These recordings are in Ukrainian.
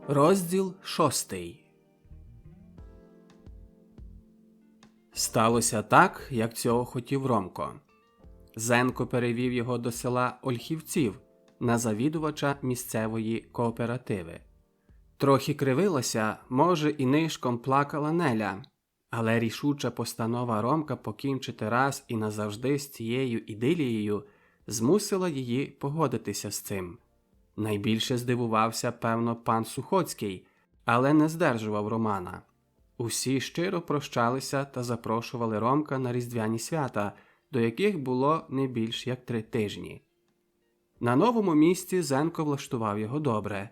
Розділ 6. Сталося так, як цього хотів Ромко. Зенко перевів його до села Ольхівців на завідувача місцевої кооперативи. Трохи кривилася, може, і нишком плакала Неля, але рішуча постанова Ромка покінчити раз і назавжди з цією ідилією змусила її погодитися з цим. Найбільше здивувався, певно, пан Сухоцький, але не здержував Романа. Усі щиро прощалися та запрошували Ромка на різдвяні свята, до яких було не більш як 3 тижні. На новому місці Зенко влаштував його добре,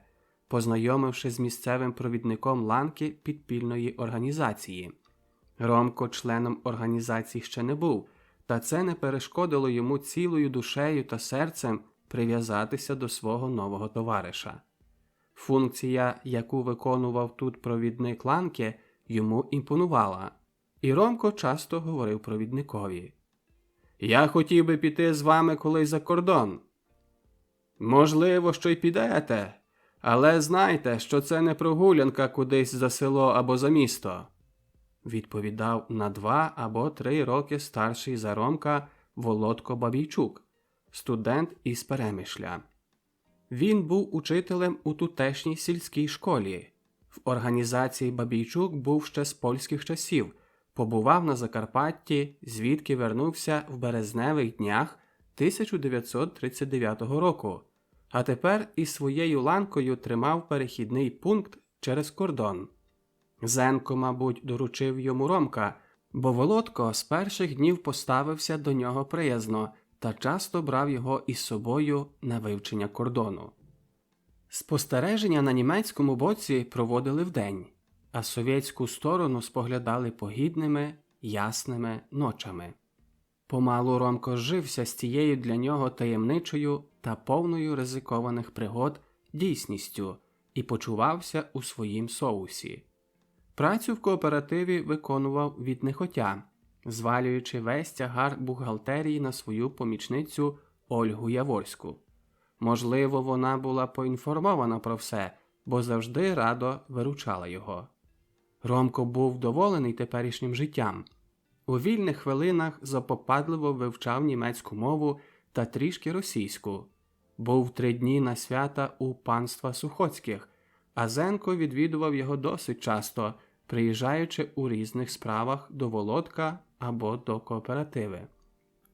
познайомивши з місцевим провідником ланки підпільної організації. Ромко членом організації ще не був, та це не перешкодило йому цілою душею та серцем прив'язатися до свого нового товариша. Функція, яку виконував тут провідник ланки, йому імпонувала, і Ромко часто говорив провідникові: «Я хотів би піти з вами колись за кордон». «Можливо, що й підете, але знайте, що це не прогулянка кудись за село або за місто», відповідав на 2 або 3 роки старший за Ромка Володко Бабійчук, студент із Перемишля. Він був учителем у тутешній сільській школі. В організації Бабійчук був ще з польських часів, побував на Закарпатті, звідки вернувся в березневих днях 1939 року, а тепер із своєю ланкою тримав перехідний пункт через кордон. Зенко, мабуть, доручив йому Ромка, бо Володко з перших днів поставився до нього приязно та часто брав його із собою на вивчення кордону. Спостереження на німецькому боці проводили вдень, а совєтську сторону споглядали погідними, ясними ночами. Помалу Ромко зжився з цією для нього таємничою та повною ризикованих пригод дійсністю і почувався у своїм соусі. Працю в кооперативі виконував від нехотя, звалюючи весь тягар бухгалтерії на свою помічницю Ольгу Яворську. Можливо, вона була поінформована про все, бо завжди радо виручала його. Ромко був вдоволений теперішнім життям. У вільних хвилинах запопадливо вивчав німецьку мову та трішки російську. Був 3 дні на свята у панства Сухоцьких, а Зенко відвідував його досить часто, приїжджаючи у різних справах до Володка або до кооперативи.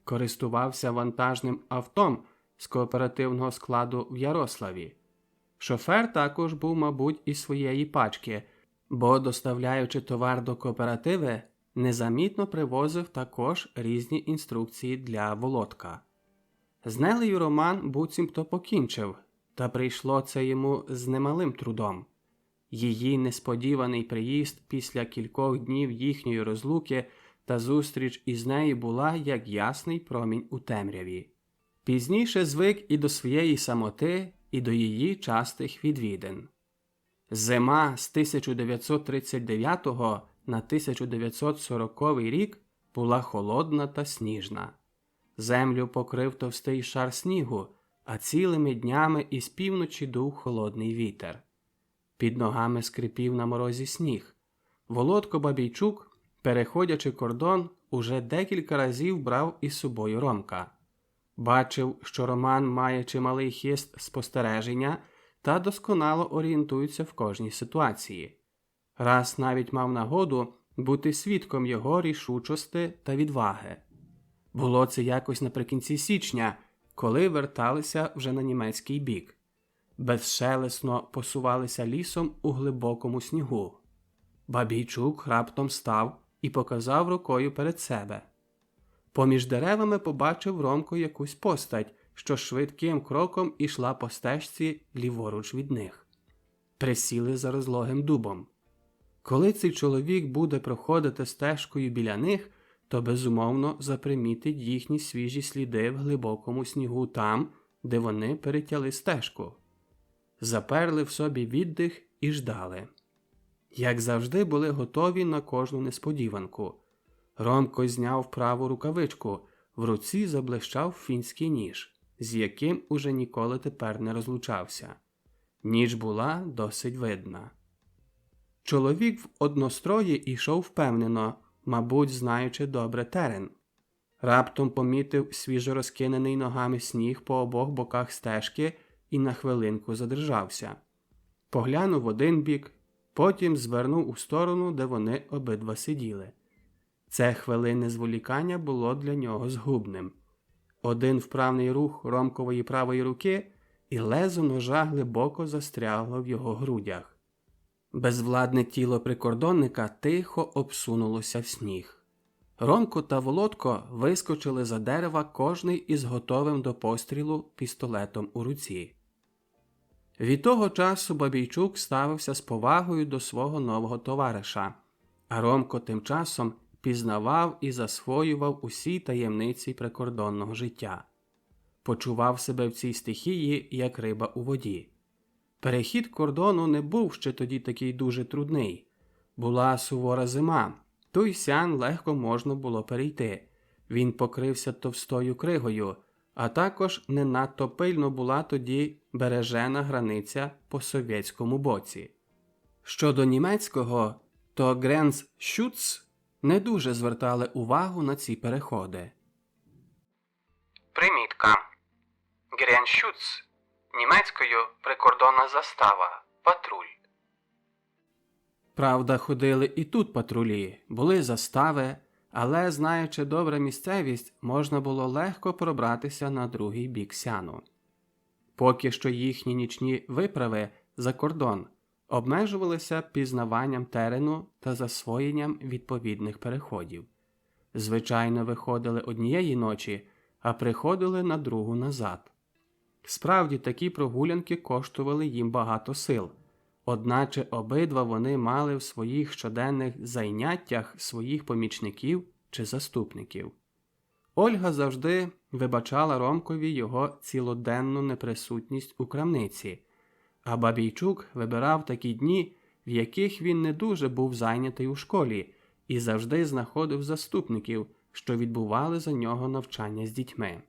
Користувався вантажним автом з кооперативного складу в Ярославі. Шофер також був, мабуть, із своєї пачки, бо, доставляючи товар до кооперативи, незамітно привозив також різні інструкції для Володка. З Нелею Роман буцімто покінчив, та прийшло це йому з немалим трудом. Її несподіваний приїзд після кількох днів їхньої розлуки та зустріч із нею була як ясний промінь у темряві. Пізніше звик і до своєї самоти, і до її частих відвідин. Зима з 1939 на 1940 рік була холодна та сніжна. Землю покрив товстий шар снігу, а цілими днями із півночі дув холодний вітер. Під ногами скрипів на морозі сніг. Володко Бабійчук, переходячи кордон, уже декілька разів брав із собою Ромка. Бачив, що Роман має чималий хист спостереження та досконало орієнтується в кожній ситуації. Раз навіть мав нагоду бути свідком його рішучості та відваги. Було це якось наприкінці січня, коли верталися вже на німецький бік. Безшелесно посувалися лісом у глибокому снігу. Бабійчук раптом став і показав рукою перед себе. Поміж деревами побачив Ромко якусь постать, що швидким кроком ішла по стежці ліворуч від них. Присіли за розлогим дубом. Коли цей чоловік буде проходити стежкою біля них, то безумовно запримітить їхні свіжі сліди в глибокому снігу там, де вони перетяли стежку. Заперли в собі віддих і ждали. Як завжди, були готові на кожну несподіванку. Ромко зняв праву рукавичку, в руці заблищав фінський ніж, з яким уже ніколи тепер не розлучався. Ніч була досить видна. Чоловік в однострої йшов впевнено, мабуть, знаючи добре терен. Раптом помітив свіжо розкинений ногами сніг по обох боках стежки і на хвилинку задержався. Поглянув в один бік, потім звернув у сторону, де вони обидва сиділи. Це хвилинне зволікання було для нього згубним. Один вправний рух Ромкової правої руки, і лезо ножа глибоко застрягло в його грудях. Безвладне тіло прикордонника тихо обсунулося в сніг. Ромко та Володко вискочили за дерева, кожний із готовим до пострілу пістолетом у руці. Від того часу Бабійчук ставився з повагою до свого нового товариша, а Ромко тим часом пізнавав і засвоював усі таємниці прикордонного життя. Почував себе в цій стихії, як риба у воді. Перехід кордону не був ще тоді такий дуже трудний. Була сувора зима, той сян легко можна було перейти. Він покрився товстою кригою, а також не надто пильно була тоді бережена границя по совєтському боці. Щодо німецького, то Grenzschutz не дуже звертали увагу на ці переходи. Примітка. Grenzschutz. Німецькою прикордонна застава, патруль. Правда, ходили і тут патрулі, були застави, але, знаючи добре місцевість, можна було легко пробратися на другий бік сяну. Поки що їхні нічні виправи за кордон обмежувалися пізнаванням терену та засвоєнням відповідних переходів. Звичайно, виходили однієї ночі, а приходили на другу назад. Справді, такі прогулянки коштували їм багато сил, одначе обидва вони мали в своїх щоденних зайняттях своїх помічників чи заступників. Ольга завжди вибачала Ромкові його цілоденну неприсутність у крамниці, а Бабійчук вибирав такі дні, в яких він не дуже був зайнятий у школі і завжди знаходив заступників, що відбували за нього навчання з дітьми.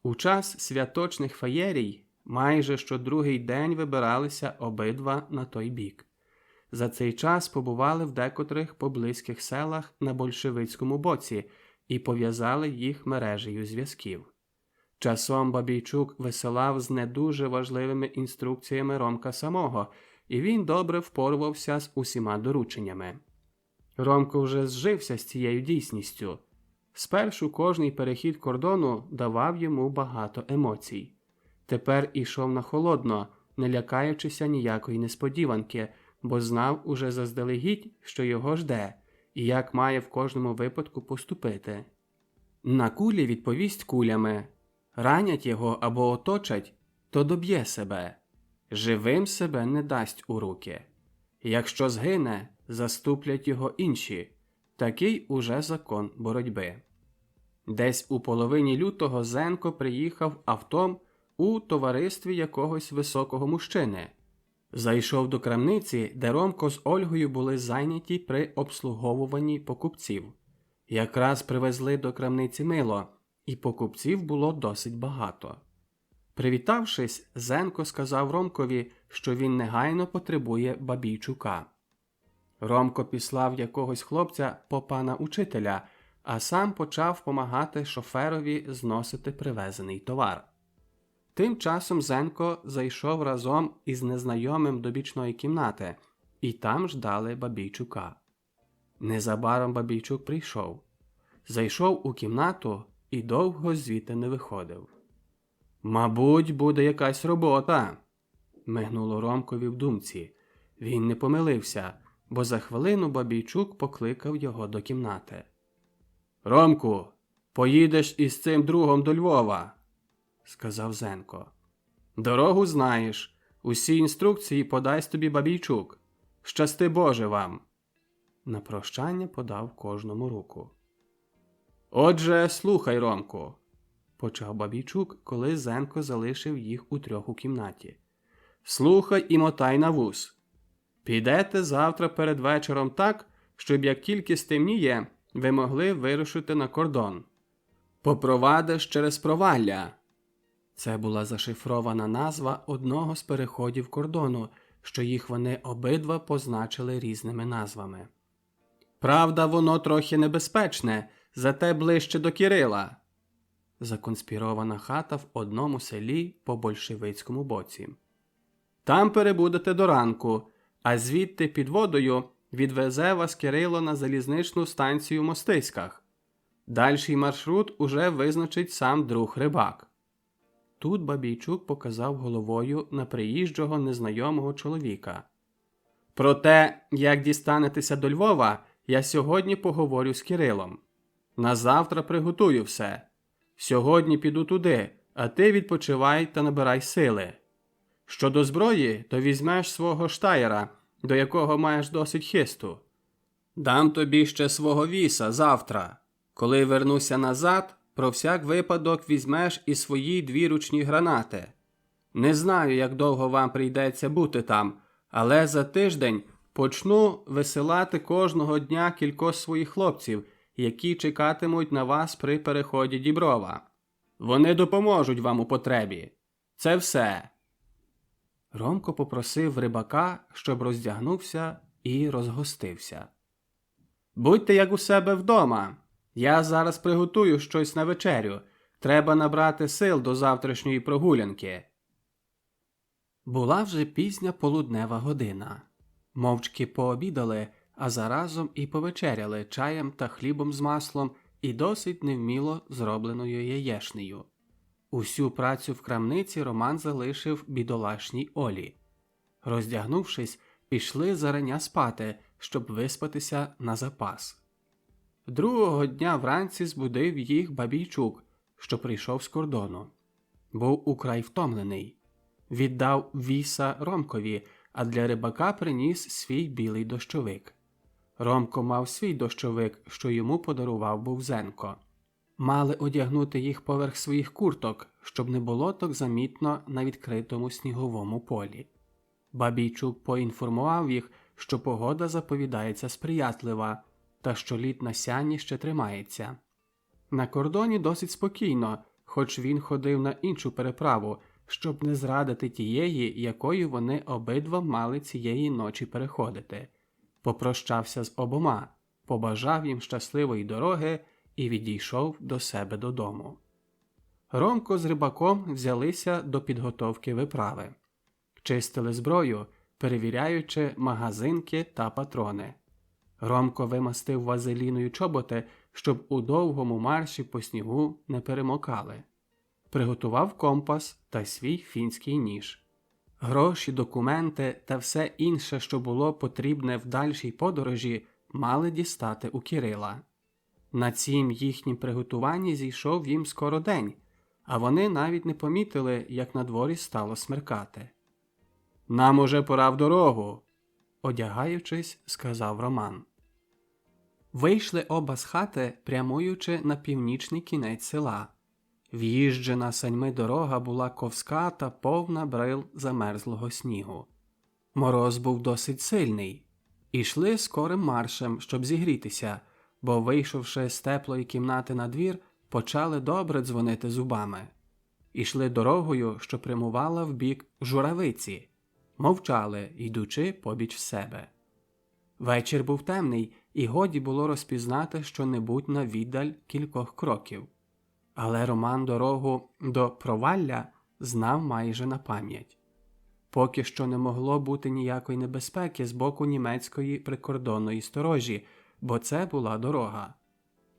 У час святочних феєрій майже щодругий день вибиралися обидва на той бік. За цей час побували в декотрих поблизьких селах на большевицькому боці і пов'язали їх мережею зв'язків. Часом Бабійчук висилав з не дуже важливими інструкціями Ромка самого, і він добре впорувався з усіма дорученнями. Ромко вже зжився з цією дійсністю. Спершу кожний перехід кордону давав йому багато емоцій. Тепер ішов на холодно, не лякаючися ніякої несподіванки, бо знав уже заздалегідь, що його жде, і як має в кожному випадку поступити. На кулі відповість кулями. Ранять його або оточать, то доб'є себе. Живим себе не дасть у руки. Якщо згине, заступлять його інші. Такий уже закон боротьби. Десь у половині лютого Зенко приїхав автом у товаристві якогось високого мужчини. Зайшов до крамниці, де Ромко з Ольгою були зайняті при обслуговуванні покупців. Якраз привезли до крамниці мило, і покупців було досить багато. Привітавшись, Зенко сказав Ромкові, що він негайно потребує Бабійчука. Ромко післав якогось хлопця по пана учителя, а сам почав помагати шоферові зносити привезений товар. Тим часом Зенко зайшов разом із незнайомим до бічної кімнати, і там ждали Бабійчука. Незабаром Бабійчук прийшов. Зайшов у кімнату і довго звідти не виходив. «Мабуть, буде якась робота», – мигнуло Ромкові в думці. Він не помилився, бо за хвилину Бабійчук покликав його до кімнати. «Ромку, поїдеш із цим другом до Львова», – сказав Зенко. «Дорогу знаєш, усі інструкції подасть тобі Бабійчук. Щасти Боже вам!» На прощання подав кожному руку. «Отже, слухай, Ромку», – почав Бабійчук, коли Зенко залишив їх утрьох у кімнаті. «Слухай і мотай на вус. Підете завтра перед вечором так, щоб як тільки стемніє, ви могли вирушити на кордон. Попровадиш через провалля. Це була зашифрована назва одного з переходів кордону, що їх вони обидва позначили різними назвами. «Правда, воно трохи небезпечне, зате ближче до Кирила». Законспірована хата в одному селі по большевицькому боці. «Там перебудете до ранку, а звідти під водою відвезе вас Кирило на залізничну станцію в Мостиськах. Дальший маршрут уже визначить сам друг Рибак». Тут Бабійчук показав головою на приїжджого незнайомого чоловіка. «Про те, як дістанетеся до Львова, я сьогодні поговорю з Кирилом. Назавтра приготую все. Сьогодні піду туди, а ти відпочивай та набирай сили. Щодо зброї, то візьмеш свого штаєра, до якого маєш досить хисту. Дам тобі ще свого віса завтра. Коли вернуся назад, про всяк випадок візьмеш і свої 2 ручні гранати. Не знаю, як довго вам прийдеться бути там, але за тиждень почну висилати кожного дня кількох своїх хлопців, які чекатимуть на вас при переході Діброва. Вони допоможуть вам у потребі. Це все». Ромко попросив Рибака, щоб роздягнувся і розгостився. «Будьте як у себе вдома. Я зараз приготую щось на вечерю. Треба набрати сил до завтрашньої прогулянки». Була вже пізня полуднева година. Мовчки пообідали, а заразом і повечеряли чаєм та хлібом з маслом і досить невміло зробленою яєшнею. Усю працю в крамниці Роман залишив бідолашній Олі. Роздягнувшись, пішли зарання спати, щоб виспатися на запас. Другого дня вранці збудив їх Бабійчук, що прийшов з кордону. Був украй втомлений. Віддав віса Ромкові, а для Рибака приніс свій білий дощовик. Ромко мав свій дощовик, що йому подарував був Зенко. Мали одягнути їх поверх своїх курток, щоб не було так замітно на відкритому сніговому полі. Бабійчук поінформував їх, що погода заповідається сприятлива, та що лід на Сяні ще тримається. На кордоні досить спокійно, хоч він ходив на іншу переправу, щоб не зрадити тієї, якою вони обидва мали цієї ночі переходити. Попрощався з обома, побажав їм щасливої дороги і відійшов до себе додому. Ромко з Рибаком взялися до підготовки виправи. Чистили зброю, перевіряючи магазинки та патрони. Ромко вимастив вазеліною чоботи, щоб у довгому марші по снігу не перемокали. Приготував компас та свій фінський ніж. Гроші, документи та все інше, що було потрібне в дальшій подорожі, мали дістати у Кирила. На цім їхнім приготуванні зійшов їм скоро день, а вони навіть не помітили, як на дворі стало смеркати. «Нам уже пора в дорогу», – одягаючись, сказав Роман. Вийшли оба з хати, прямуючи на північний кінець села. В'їжджена саньми дорога була ковська та повна брил замерзлого снігу. Мороз був досить сильний. Ішли скорим маршем, щоб зігрітися, бо, вийшовши з теплої кімнати на двір, почали добре дзвонити зубами. Ішли дорогою, що прямувала в бік Журавиці. Мовчали, йдучи побіч себе. Вечір був темний, і годі було розпізнати що-небудь на віддаль кількох кроків. Але Роман дорогу до Провалля знав майже на пам'ять. Поки що не могло бути ніякої небезпеки з боку німецької прикордонної сторожі, бо це була дорога.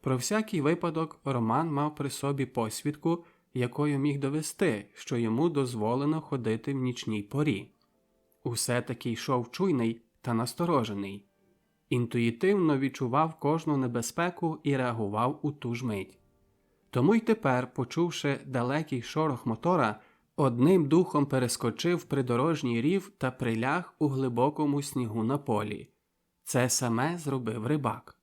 Про всякий випадок Роман мав при собі посвідку, якою міг довести, що йому дозволено ходити в нічній порі. Усе-таки йшов чуйний та насторожений. Інтуїтивно відчував кожну небезпеку і реагував у ту ж мить. Тому й тепер, почувши далекий шорох мотора, одним духом перескочив придорожній рів та приляг у глибокому снігу на полі. Це саме зробив Рибак.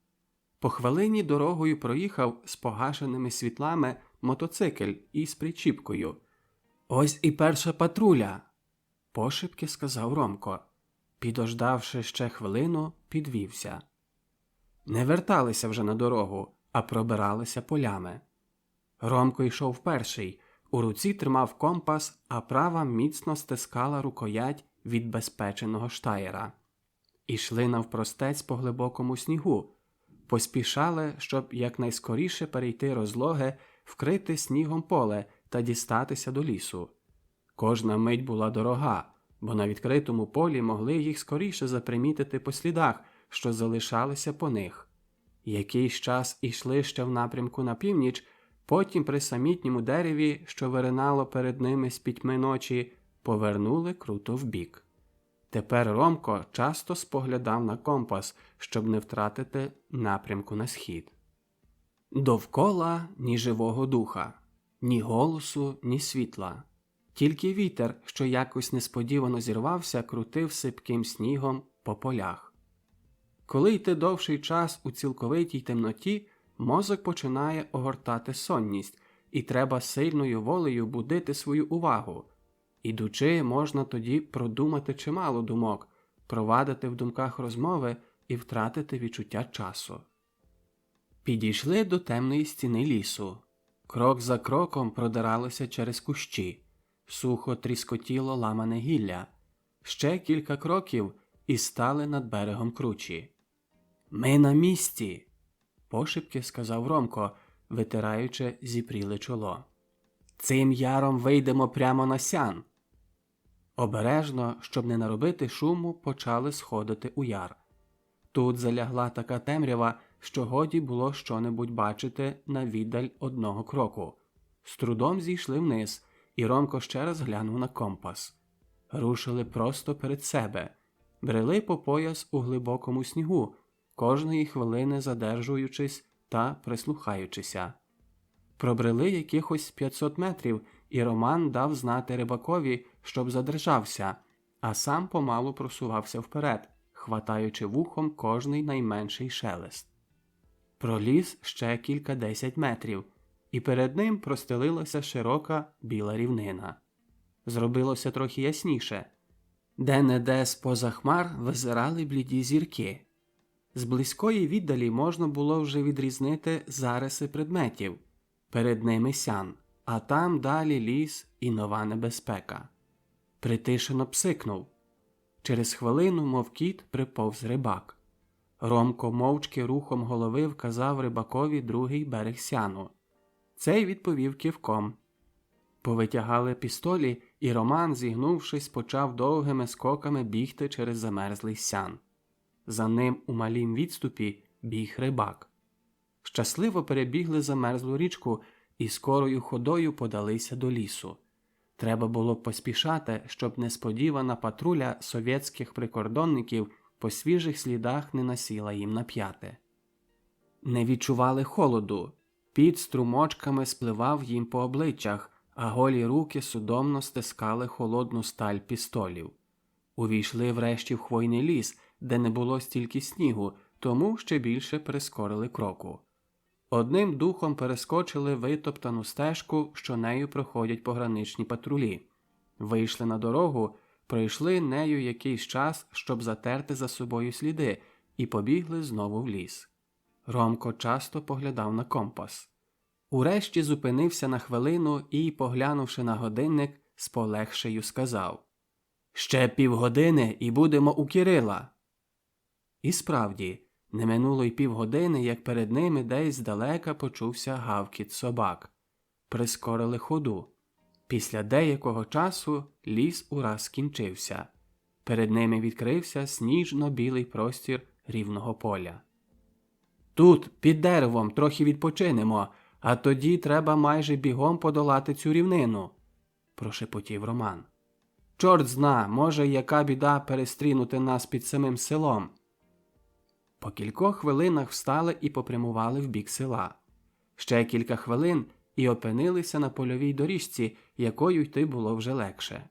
По хвилині дорогою проїхав з погашеними світлами мотоцикль із причіпкою. «Ось і перша патруля!» – пошепки сказав Ромко. Підождавши ще хвилину, підвівся. Не верталися вже на дорогу, а пробиралися полями. Ромко йшов перший, У руці тримав компас, а права міцно стискала рукоять відбезпеченого штаєра. Ішли навпростець по глибокому снігу. Поспішали, щоб якнайскоріше перейти розлоге, вкрите снігом поле та дістатися до лісу. Кожна мить була дорога, бо на відкритому полі могли їх скоріше запримітити по слідах, що залишалися по них. Якийсь час ішли ще в напрямку на північ, потім при самітньому дереві, що виринало перед ними з пітьми ночі, повернули круто вбік. Тепер Ромко часто споглядав на компас, щоб не втратити напрямку на схід. Довкола ні живого духа, ні голосу, ні світла. Тільки вітер, що якось несподівано зірвався, крутив сипким снігом по полях. Коли йти довший час у цілковитій темноті, мозок починає огортати сонність, і треба сильною волею будити свою увагу. Ідучи, можна тоді продумати чимало думок, провадити в думках розмови і втратити відчуття часу. Підійшли до темної стіни лісу. Крок за кроком продиралися через кущі. Сухо тріскотіло ламане гілля. Ще кілька кроків і стали над берегом кручі. «Ми на місці!» – пошепки сказав Ромко, витираючи зіпріле чоло. «Цим яром вийдемо прямо на сян!» Обережно, щоб не наробити шуму, почали сходити у яр. Тут залягла така темрява, що годі було що-небудь бачити на віддаль одного кроку. З трудом зійшли вниз, і Ромко ще раз глянув на компас. Рушили просто перед себе. Брели по пояс у глибокому снігу, кожної хвилини задержуючись та прислухаючися. Пробрели якихось 500 метрів, і Роман дав знати рибакові, щоб задержався, а сам помалу просувався вперед, хватаючи вухом кожний найменший шелест. Проліз ще кількадесят метрів, і перед ним простелилася широка біла рівнина. Зробилося трохи ясніше. Де-не-де з-поза хмар визирали бліді зірки. З близької віддалі можна було вже відрізнити зариси предметів. Перед ними сян, а там далі ліс і нова небезпека. Притишено псикнув. Через хвилину, мов кіт, приповз рибак. Ромко мовчки рухом голови вказав рибакові другий берег сяну. Цей відповів кивком. Повитягали пістолі, і Роман, зігнувшись, почав довгими скоками бігти через замерзлий сян. За ним у малім відступі біг рибак. Щасливо перебігли замерзлу річку і скорою ходою подалися до лісу. Треба було поспішати, щоб несподівана патруля совєтських прикордонників по свіжих слідах не насіла їм на п'яти. Не відчували холоду. Під струмочками спливав їм по обличчях, а голі руки судомно стискали холодну сталь пістолів. Увійшли врешті в хвойний ліс, де не було стільки снігу, тому ще більше прискорили кроку. Одним духом перескочили витоптану стежку, що нею проходять пограничні патрулі. Вийшли на дорогу, пройшли нею якийсь час, щоб затерти за собою сліди, і побігли знову в ліс. Ромко часто поглядав на компас. Урешті зупинився на хвилину і, поглянувши на годинник, з полегшею сказав: «Ще півгодини і будемо у Кирила». І справді, не минуло й півгодини, як перед ними десь здалека почувся гавкіт собак. Прискорили ходу. Після деякого часу ліс ураз скінчився. Перед ними відкрився сніжно-білий простір рівного поля. «Тут, під деревом, трохи відпочинемо, а тоді треба майже бігом подолати цю рівнину», – прошепотів Роман. «Чорт зна, може, яка біда перестрінути нас під самим селом». По кількох хвилинах встали і попрямували в бік села. Ще кілька хвилин і опинилися на польовій доріжці, якою йти було вже легше.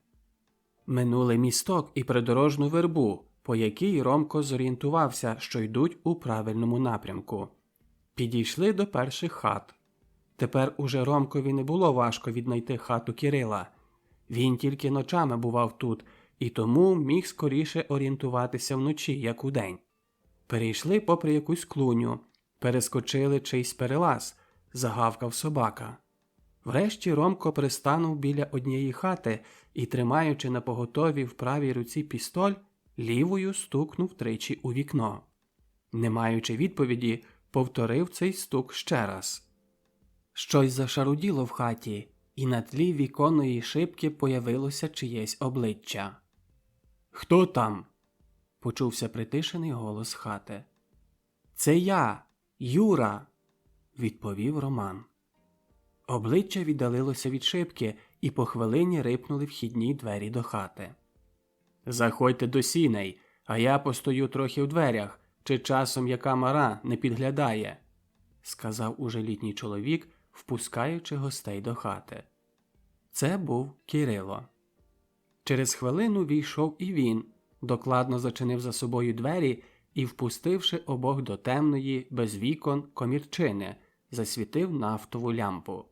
Минули місток і придорожну вербу, по якій Ромко зорієнтувався, що йдуть у правильному напрямку. Підійшли до перших хат. Тепер уже Ромкові не було важко віднайти хату Кирила. Він тільки ночами бував тут, і тому міг скоріше орієнтуватися вночі, як удень. Перейшли попри якусь клуню, перескочили чийсь перелаз, загавкав собака. Врешті Ромко пристанув біля однієї хати і, тримаючи напоготові в правій руці пістоль, лівою стукнув тричі у вікно. Не маючи відповіді, повторив цей стук ще раз. Щось зашаруділо в хаті, і на тлі віконної шибки появилося чиєсь обличчя. «Хто там?» – почувся притишений голос хати. «Це я, Юра!» – відповів Роман. Обличчя віддалилося від шибки, і по хвилині рипнули вхідні двері до хати. «Заходьте до сіней, а я постою трохи в дверях, чи часом яка мара не підглядає», – сказав уже літній чоловік, впускаючи гостей до хати. Це був Кирило. Через хвилину війшов і він, докладно зачинив за собою двері і, впустивши обох до темної, без вікон, комірчини, засвітив нафтову лямпу.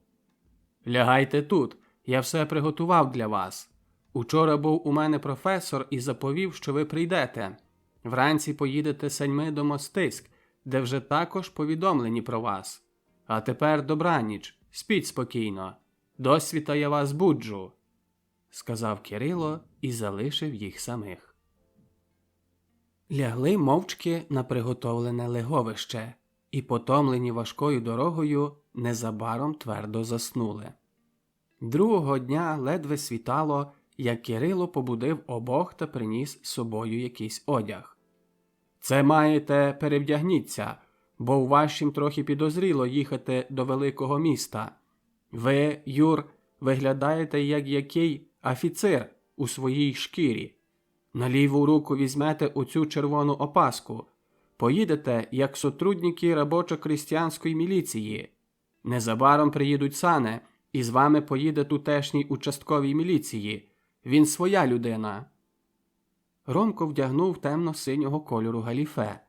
«Лягайте тут, я все приготував для вас. Учора був у мене професор і заповів, що ви прийдете. Вранці поїдете саньми до Мостиськ, де вже також повідомлені про вас. А тепер добраніч, спіть спокійно. Досвіта я вас буджу», – сказав Кирило і залишив їх самих. Лягли мовчки на приготовлене леговище і, потомлені важкою дорогою, незабаром твердо заснули. Другого дня ледве світало, як Кирило побудив обох та приніс з собою якийсь одяг. «Це маєте перевдягніться, бо у вашім трохи підозріло їхати до великого міста. Ви, Юр, виглядаєте як який офіцер у своїй шкірі. На ліву руку візьмете оцю червону опаску. Поїдете як сотрудники робочо-крістянської міліції. Незабаром приїдуть сани, і з вами поїде тутешній участковій міліції. Він своя людина». Ромко вдягнув темно-синього кольору галіфе.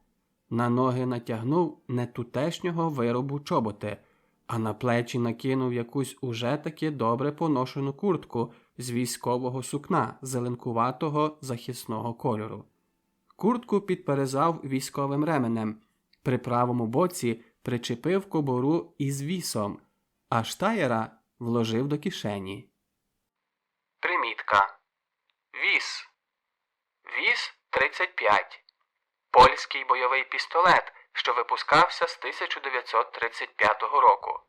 На ноги натягнув не тутешнього виробу чоботи, а на плечі накинув якусь уже таки добре поношену куртку з військового сукна зеленкуватого захисного кольору. Куртку підперезав військовим ременем, при правому боці причепив кобуру із вісом, а штаєра вложив до кишені. Примітка. Віс. Віс-35. Польський бойовий пістолет, що випускався з 1935 року.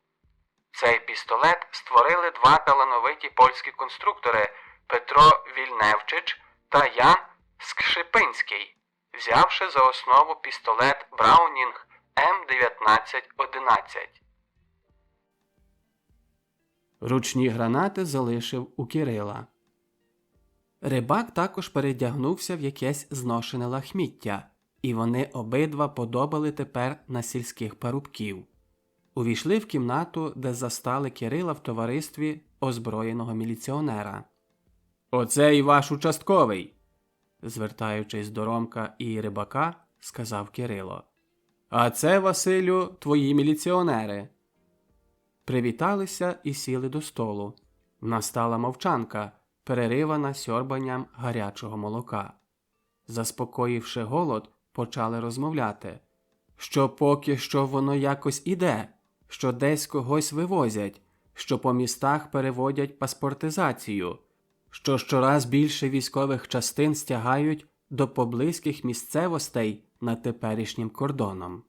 Цей пістолет створили два талановиті польські конструктори Петро Вільневчич та Ян Скшипинський, взявши за основу пістолет Браунінг М1911. Ручні гранати залишив у Кирила. Рибак також передягнувся в якесь зношене лахміття, і вони обидва подобали тепер на сільських парубків. Увійшли в кімнату, де застали Кирила в товаристві озброєного міліціонера. «Оце і ваш участковий», – звертаючись до Ромка і Рибака, сказав Кирило. «А це, Василю, твої міліціонери». Привіталися і сіли до столу. Настала мовчанка, переривана сьорбанням гарячого молока. Заспокоївши голод, почали розмовляти, що поки що воно якось іде, що десь когось вивозять, що по містах переводять паспортизацію, що щораз більше військових частин стягають до поблизьких місцевостей над теперішнім кордоном.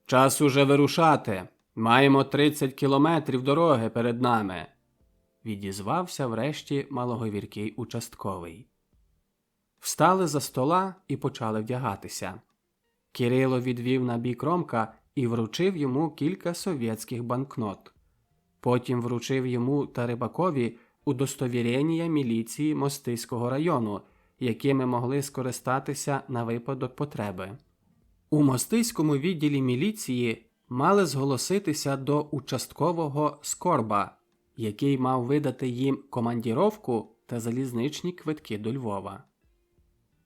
«Час уже вирушати. Маємо 30 кілометрів дороги перед нами», – відізвався врешті малоговіркий участковий. Встали за стола і почали вдягатися. Кирило відвів на бік Ромка і вручив йому кілька совєтських банкнот. Потім вручив йому та Рибакові удостовірення міліції Мостиського району, якими могли скористатися на випадок потреби. У Мостиському відділі міліції мали зголоситися до участкового Скорба, який мав видати їм командіровку та залізничні квитки до Львова.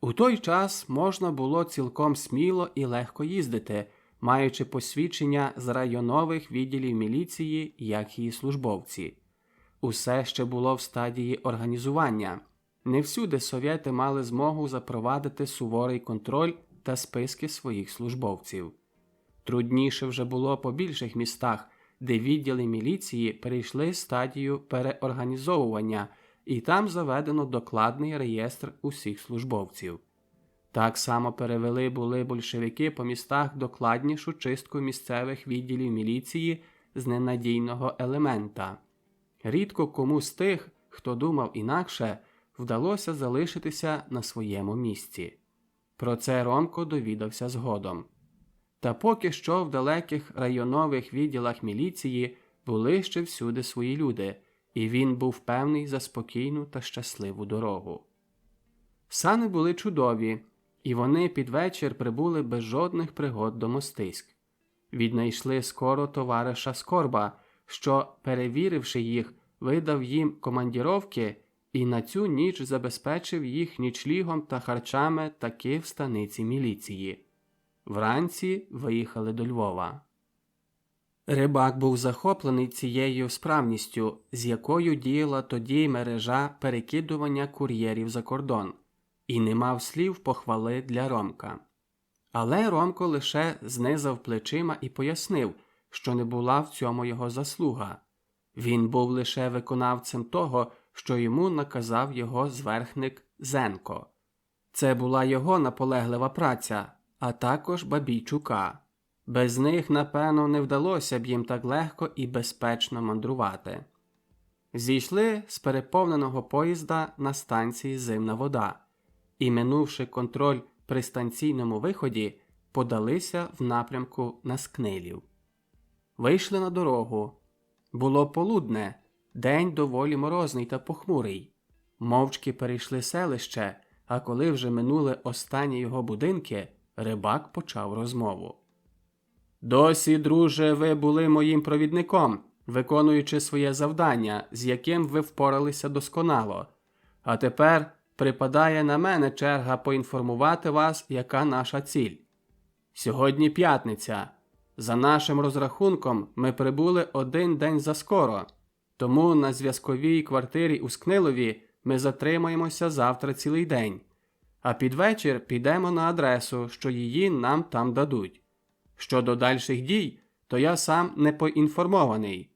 У той час можна було цілком сміло і легко їздити, маючи посвідчення з районових відділів міліції, як її службовці. Усе ще було в стадії організування. Не всюди совєти мали змогу запровадити суворий контроль та списки своїх службовців. Трудніше вже було по більших містах, де відділи міліції перейшли стадію переорганізовування, і там заведено докладний реєстр усіх службовців. Так само перевели були большевики по містах докладнішу чистку місцевих відділів міліції з ненадійного елемента. Рідко кому з тих, хто думав інакше, вдалося залишитися на своєму місці. Про це Ромко довідався згодом. Та поки що в далеких районових відділах міліції були ще всюди свої люди, і він був певний за спокійну та щасливу дорогу. Сани були чудові, і вони під вечір прибули без жодних пригод до Мостиськ. Віднайшли скоро товариша Скорба, що, перевіривши їх, видав їм командіровки і на цю ніч забезпечив їх нічлігом та харчами таки в станиці міліції. Вранці виїхали до Львова. Рибак був захоплений цією справністю, з якою діяла тоді мережа перекидування кур'єрів за кордон, і не мав слів похвали для Ромка. Але Ромко лише знизав плечима і пояснив, що не була в цьому його заслуга. Він був лише виконавцем того, що йому наказав його зверхник Зенко. Це була його наполеглива праця, а також Бабійчука. Без них, напевно, не вдалося б їм так легко і безпечно мандрувати. Зійшли з переповненого поїзда на станції Зимна вода і, минувши контроль при станційному виході, подалися в напрямку на Скнилів. Вийшли на дорогу. Було полудне, день доволі морозний та похмурий. Мовчки перейшли селище, а коли вже минули останні його будинки, Рибак почав розмову. «Досі, друже, ви були моїм провідником, виконуючи своє завдання, з яким ви впоралися досконало. А тепер припадає на мене черга поінформувати вас, яка наша ціль. Сьогодні п'ятниця. За нашим розрахунком, ми прибули один день заскоро, тому на зв'язковій квартирі у Скнилові ми затримаємося завтра цілий день, а під вечір підемо на адресу, що її нам там дадуть. Щодо дальших дій, то я сам не поінформований.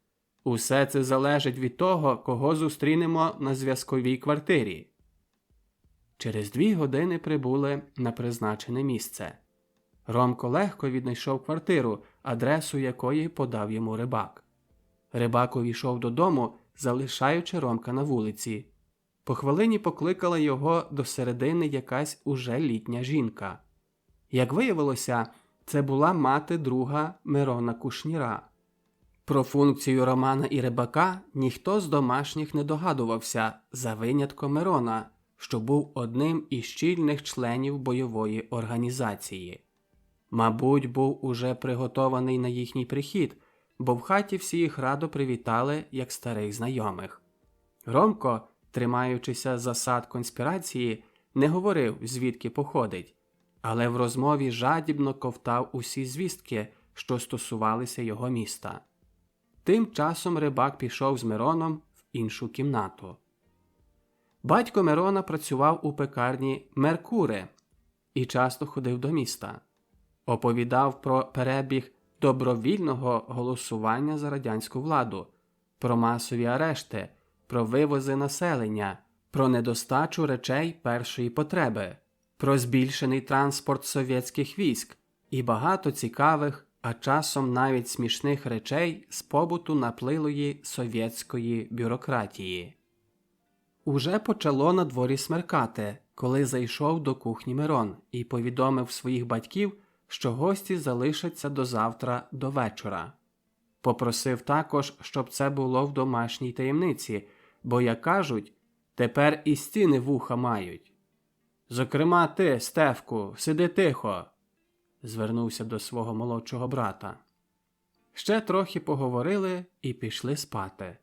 Усе це залежить від того, кого зустрінемо на зв'язковій квартирі». Через 2 години прибули на призначене місце. Ромко легко віднайшов квартиру, адресу якої подав йому Рибак. Рибак увійшов додому, залишаючи Ромка на вулиці. По хвилині покликала його до середини якась уже літня жінка. Як виявилося, це була мати друга Мирона Кушніра. Про функцію Романа і Рибака ніхто з домашніх не догадувався, за винятком Мирона, що був одним із чільних членів бойової організації. Мабуть, був уже приготований на їхній прихід, бо в хаті всі їх радо привітали, як старих знайомих. Ромко, тримаючися засад конспірації, не говорив, звідки походить, але в розмові жадібно ковтав усі звістки, що стосувалися його міста. Тим часом Рибак пішов з Мироном в іншу кімнату. Батько Мирона працював у пекарні «Меркуре» і часто ходив до міста. Оповідав про перебіг добровільного голосування за радянську владу, про масові арешти, про вивози населення, про недостачу речей першої потреби, про збільшений транспорт совєтських військ і багато цікавих, а часом навіть смішних речей з побуту наплилої совєтської бюрократії. Уже почало на дворі смеркати, коли зайшов до кухні Мирон і повідомив своїх батьків, що гості залишаться до завтра до вечора. Попросив також, щоб це було в домашній таємниці, бо, як кажуть, тепер і стіни вуха мають. «Зокрема ти, Стефку, сиди тихо», – звернувся до свого молодшого брата. Ще трохи поговорили і пішли спати.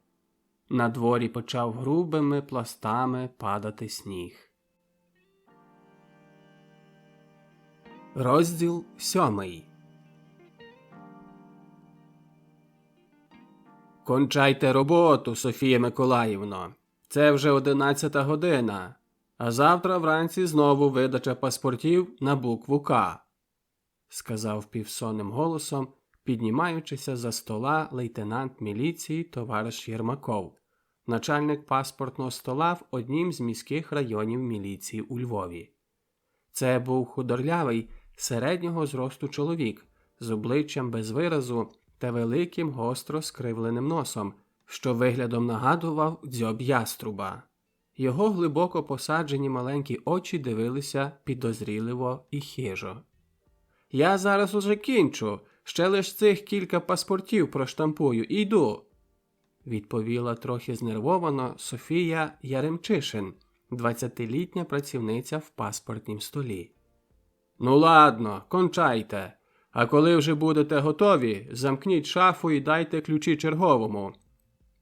На дворі почав грубими пластами падати сніг. Розділ 7. «Кончайте роботу, Софія Миколаївно. Це вже 11 година, а завтра вранці знову видача паспортів на букву «К», – сказав півсонним голосом піднімаючися за стола лейтенант міліції товариш Єрмаков, начальник паспортного стола в однім з міських районів міліції у Львові. Це був худорлявий, середнього зросту чоловік з обличчям без виразу та великим гостро скривленим носом, що виглядом нагадував дзьоб яструба. Його глибоко посаджені маленькі очі дивилися підозріливо і хижо. «Я зараз уже кінчу, ще лиш цих кілька паспортів проштампую і йду», відповіла трохи знервовано Софія Яремчишин, 20-літня працівниця в паспортнім столі. «Ну ладно, кончайте, а коли вже будете готові, замкніть шафу і дайте ключі черговому»,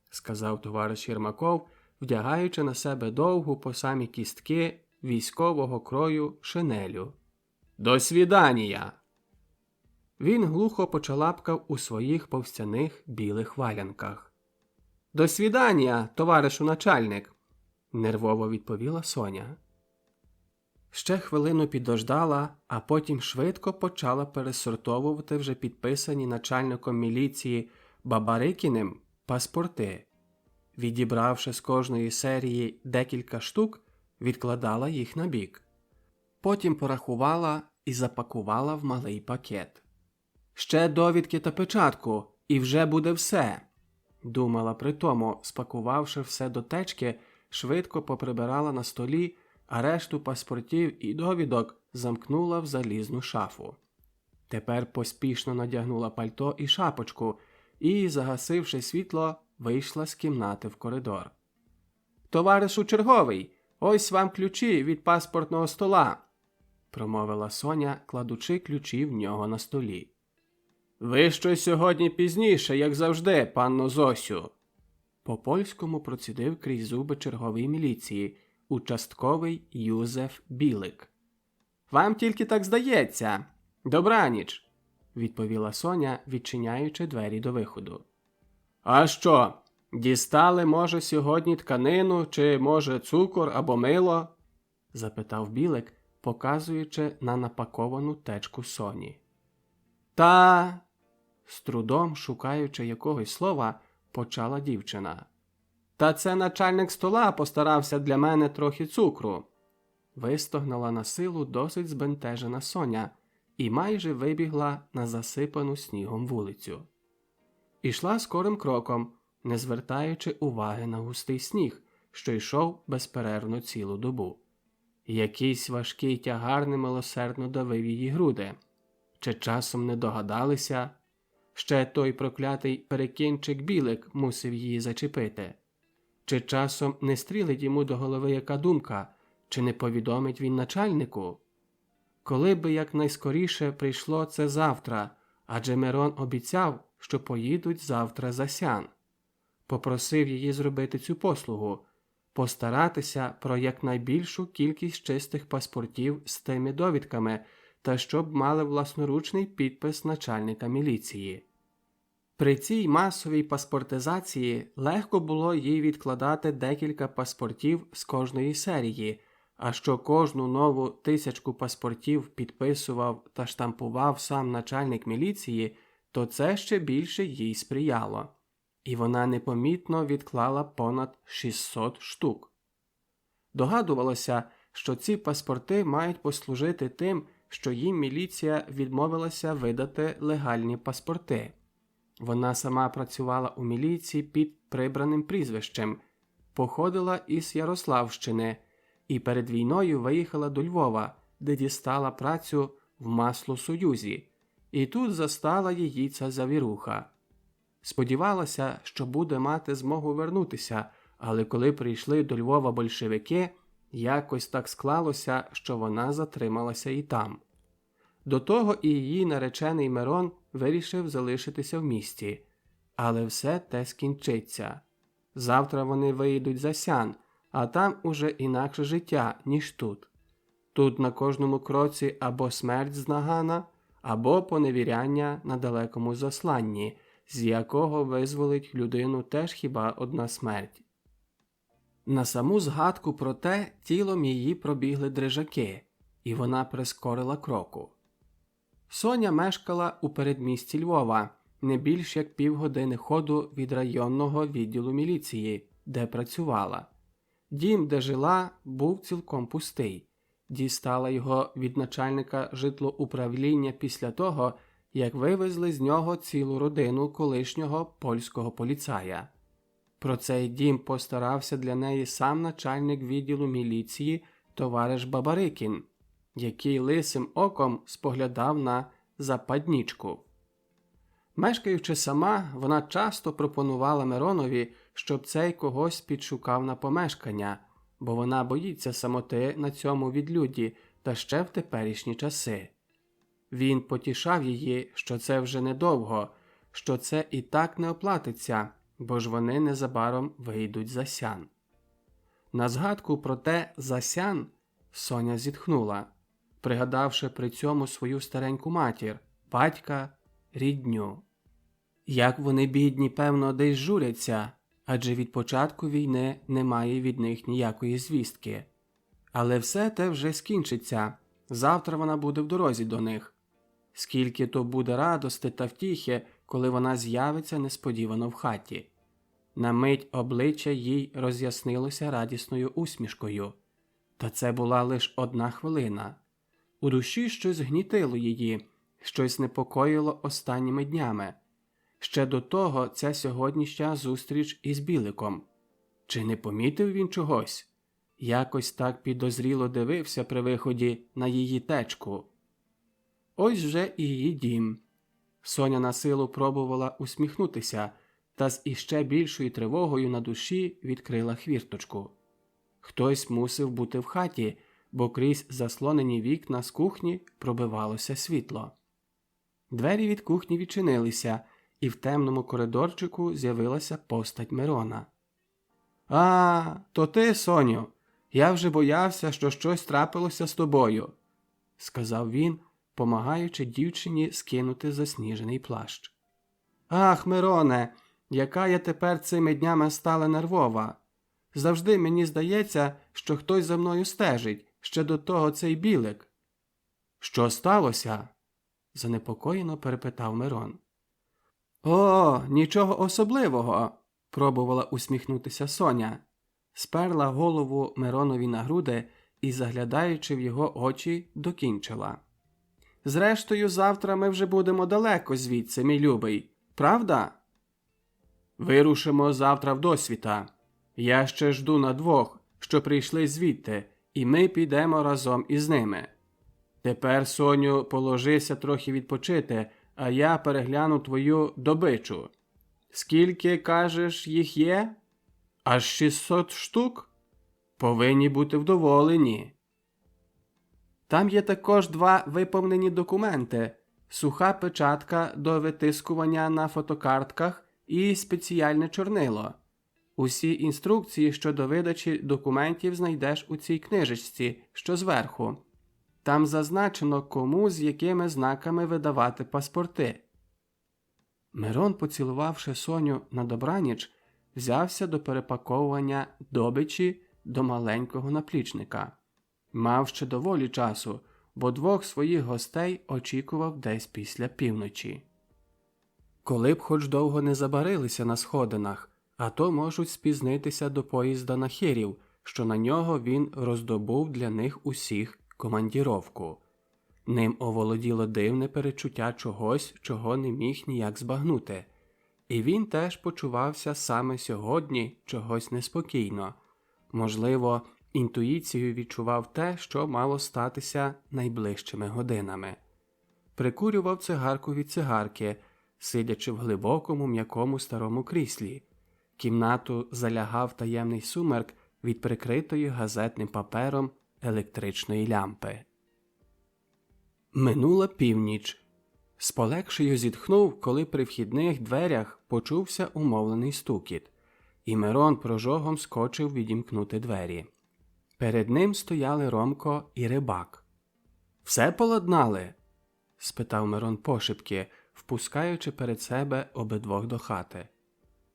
сказав товариш Єрмаков, вдягаючи на себе довгу по самі кістки військового крою шинелю. «До свідання!» Він глухо почалапкав у своїх повстяних білих валянках. «До свідання, товаришу начальник!» нервово відповіла Соня. Ще хвилину підождала, а потім швидко почала пересортовувати вже підписані начальником міліції Бабарикіним паспорти. Відібравши з кожної серії декілька штук, відкладала їх на бік. Потім порахувала і запакувала в малий пакет. «Ще довідки та печатку, і вже буде все», думала притому, спакувавши все до течки, швидко поприбирала на столі, а решту паспортів і довідок замкнула в залізну шафу. Тепер поспішно надягнула пальто і шапочку і, загасивши світло, вийшла з кімнати в коридор. «Товаришу черговий, ось вам ключі від паспортного стола», промовила Соня, кладучи ключі в нього на столі. «Ви що сьогодні пізніше, як завжди, панно Зосю», по-польському процідив крізь зуби черговий міліції, участковий Юзеф Білик. «Вам тільки так здається. Добраніч», відповіла Соня, відчиняючи двері до виходу. «А що, дістали, може, сьогодні тканину, чи, може, цукор або мило?» запитав Білик, показуючи на напаковану течку Соні. «Та...» з трудом, шукаючи якогось слова, почала дівчина. «Та це начальник стола постарався для мене трохи цукру», вистогнала на силу досить збентежена Соня і майже вибігла на засипану снігом вулицю. Ішла скорим кроком, не звертаючи уваги на густий сніг, що йшов безперервно цілу добу. Якийсь важкий тягар немилосердно давив її груди. Чи часом не догадалися? Ще той проклятий перекінчик Білик мусив її зачепити. Чи часом не стрілить йому до голови яка думка, чи не повідомить він начальнику? Коли би якнайскоріше прийшло це завтра, адже Мирон обіцяв, що поїдуть завтра за Сян. Попросив її зробити цю послугу, постаратися про якнайбільшу кількість чистих паспортів з тими довідками та щоб мали власноручний підпис начальника міліції. При цій масовій паспортизації легко було їй відкладати декілька паспортів з кожної серії, а що кожну нову 1000 паспортів підписував та штампував сам начальник міліції, то це ще більше їй сприяло. І вона непомітно відклала понад 600 штук. Догадувалося, що ці паспорти мають послужити тим, що їм міліція відмовилася видати легальні паспорти. Вона сама працювала у міліції під прибраним прізвищем, походила із Ярославщини і перед війною виїхала до Львова, де дістала працю в Маслосоюзі, і тут застала її ця завіруха. Сподівалася, що буде мати змогу вернутися, але коли прийшли до Львова большевики, якось так склалося, що вона затрималася і там. До того і її наречений Мирон вирішив залишитися в місті. Але все те скінчиться. Завтра вони виїдуть за Сян, а там уже інакше життя, ніж тут. Тут на кожному кроці або смерть з нагана, або поневіряння на далекому засланні, з якого визволить людину теж хіба одна смерть. На саму згадку про те тілом її пробігли дрижаки, і вона прискорила кроку. Соня мешкала у передмісті Львова, не більш як півгодини ходу від районного відділу міліції, де працювала. Дім, де жила, був цілком пустий. Дістала його від начальника житлоуправління після того, як вивезли з нього цілу родину колишнього польського поліцая. Про цей дім постарався для неї сам начальник відділу міліції товариш Бабарикін, який лисим оком споглядав на западнічку. Мешкаючи сама, вона часто пропонувала Миронові, щоб цей когось підшукав на помешкання, бо вона боїться самоти на цьому відлюдді та ще в теперішні часи. Він потішав її, що це вже недовго, що це і так не оплатиться, бо ж вони незабаром вийдуть за сян. На згадку про те «за сян» Соня зітхнула, пригадавши при цьому свою стареньку матір, батька, рідню. Як вони, бідні, певно, десь журяться, адже від початку війни немає від них ніякої звістки. Але все те вже скінчиться, завтра вона буде в дорозі до них. Скільки то буде радости та втіхи, коли вона з'явиться несподівано в хаті. На мить обличчя їй роз'яснилося радісною усмішкою. Та це була лише одна хвилина. У душі щось гнітило її, щось непокоїло останніми днями. Ще до того ця сьогоднішня зустріч із Біликом. Чи не помітив він чогось? Якось так підозріло дивився при виході на її течку. Ось вже і її дім. Соня на силу пробувала усміхнутися, та з іще більшою тривогою на душі відкрила хвірточку. Хтось мусив бути в хаті, бо крізь заслонені вікна з кухні пробивалося світло. Двері від кухні відчинилися, і в темному коридорчику з'явилася постать Мирона. «А, то ти, Соню? Я вже боявся, що щось трапилося з тобою», – сказав він, помагаючи дівчині скинути засніжений плащ. «Ах, Мироне, яка я тепер цими днями стала нервова. Завжди мені здається, що хтось за мною стежить, ще до того цей Білик». «Що сталося?» – занепокоєно перепитав Мирон. «О, нічого особливого», – пробувала усміхнутися Соня. Сперла голову Миронові на груди і, заглядаючи в його очі, докінчила. «Зрештою, завтра ми вже будемо далеко звідси, мій любий. Правда?» «Вирушимо завтра вдосвіта. Я ще жду на двох, що прийшли звідти, і ми підемо разом із ними. Тепер, Соню, положися трохи відпочити, а я перегляну твою добичу. Скільки, кажеш, їх є? Аж 600 штук? Повинні бути вдоволені. Там є також 2 виповнені документи, суха печатка до витискування на фотокартках і спеціальне чорнило. Усі інструкції щодо видачі документів знайдеш у цій книжечці, що зверху. Там зазначено, кому з якими знаками видавати паспорти. Мирон, поцілувавши Соню на добраніч, взявся до перепаковування добичі до маленького наплічника. Мав ще доволі часу, бо 2 своїх гостей очікував десь після півночі. Коли б хоч довго не забарилися на сходинах, а то можуть спізнитися до поїзда на Хирів, що на нього він роздобув для них усіх командіровку. Ним оволоділо дивне перечуття чогось, чого не міг ніяк збагнути. І він теж почувався саме сьогодні чогось неспокійно. Можливо, інтуїцією відчував те, що мало статися найближчими годинами. Прикурював цигарку від цигарки, сидячи в глибокому м'якому старому кріслі. Кімнату залягав таємний сумерк від прикритої газетним папером електричної лямпи. Минула північ. З полегшею зітхнув, коли при вхідних дверях почувся умовлений стукіт, і Мирон прожогом скочив відімкнути двері. Перед ним стояли Ромко і Рибак. «Все поладнали?» – спитав Мирон пошепки, впускаючи перед себе обидвох до хати.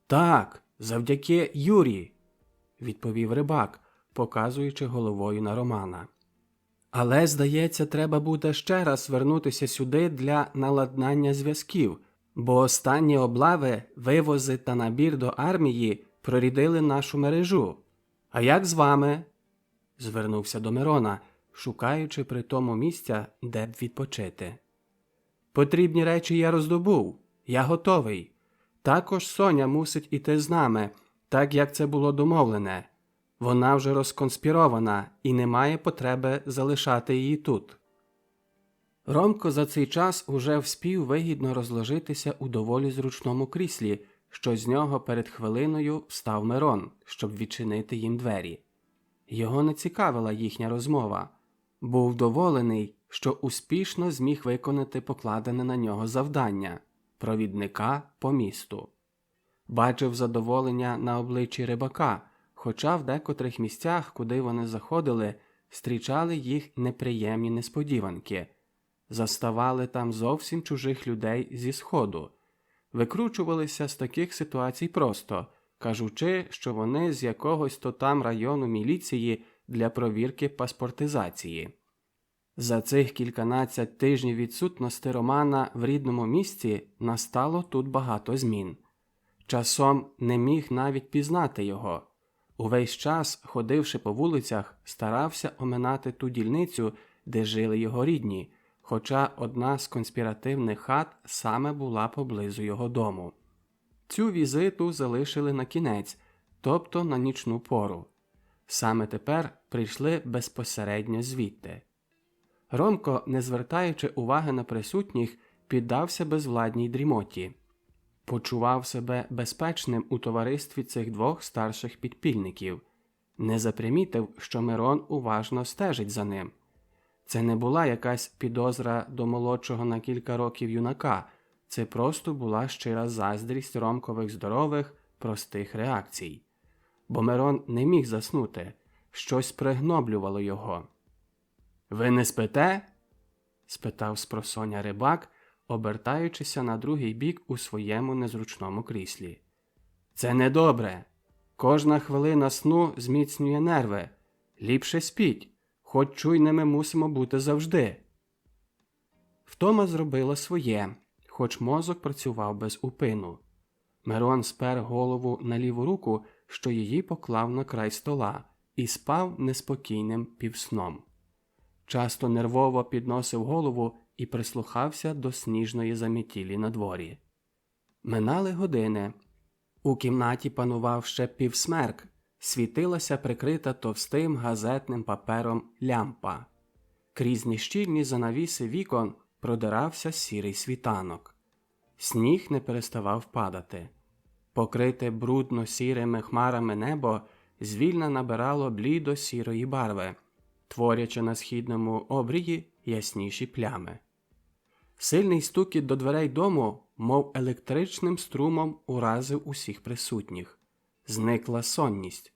«Так, завдяки Юрі», – відповів Рибак, показуючи головою на Романа. Але, здається, треба буде ще раз вернутися сюди для наладнання зв'язків, бо останні облави, вивози та набір до армії прорідили нашу мережу. А як з вами? Звернувся до Мирона, шукаючи при тому місця, де б відпочити. Потрібні речі я роздобув. Я готовий. Також Соня мусить іти з нами, так як це було домовлене. Вона вже розконспірована і немає потреби залишати її тут. Ромко за цей час уже вспів вигідно розложитися у доволі зручному кріслі, що з нього перед хвилиною встав Мирон, щоб відчинити їм двері. Його не цікавила їхня розмова. Був вдоволений, що успішно зміг виконати покладене на нього завдання – провідника по місту. Бачив задоволення на обличчі Рибака, хоча в декотрих місцях, куди вони заходили, зустрічали їх неприємні несподіванки. Заставали там зовсім чужих людей зі Сходу. Викручувалися з таких ситуацій просто, кажучи, що вони з якогось то там району міліції для провірки паспортизації. За цих кільканадцять тижнів відсутності Романа в рідному місті настало тут багато змін. Часом не міг навіть пізнати його. Увесь час, ходивши по вулицях, старався оминати ту дільницю, де жили його рідні, хоча одна з конспіративних хат саме була поблизу його дому. Цю візиту залишили на кінець, тобто на нічну пору. Саме тепер прийшли безпосередньо звідти. Ромко, не звертаючи уваги на присутніх, піддався безвладній дрімоті. Почував себе безпечним у товаристві цих двох старших підпільників. Не запримітив, що Мирон уважно стежить за ним. Це не була якась підозра до молодшого на кілька років юнака, це просто була щира заздрість Ромкових здорових, простих реакцій. Бо Мирон не міг заснути, щось пригноблювало його. «Ви не спите?» – спитав спросоня Рибак, обертаючися на другий бік у своєму незручному кріслі. «Це недобре. Кожна хвилина сну зміцнює нерви. Ліпше спіть, хоч чуйними мусимо бути завжди». Втома зробила своє, хоч мозок працював без упину. Мирон спер голову на ліву руку, що її поклав на край стола, і спав неспокійним півсном. Часто нервово підносив голову і прислухався до сніжної заметілі на дворі. Минали години. У кімнаті панував ще півсмерк, світилася прикрита товстим газетним папером лямпа. Крізь нещільні занавіси вікон продирався сірий світанок. Сніг не переставав падати. Покрите брудно-сірими хмарами небо звільно набирало блідо-сірої барви, творячи на східному обрії ясніші плями. Сильний стукіт до дверей дому, мов електричним струмом, уразив усіх присутніх. Зникла сонність.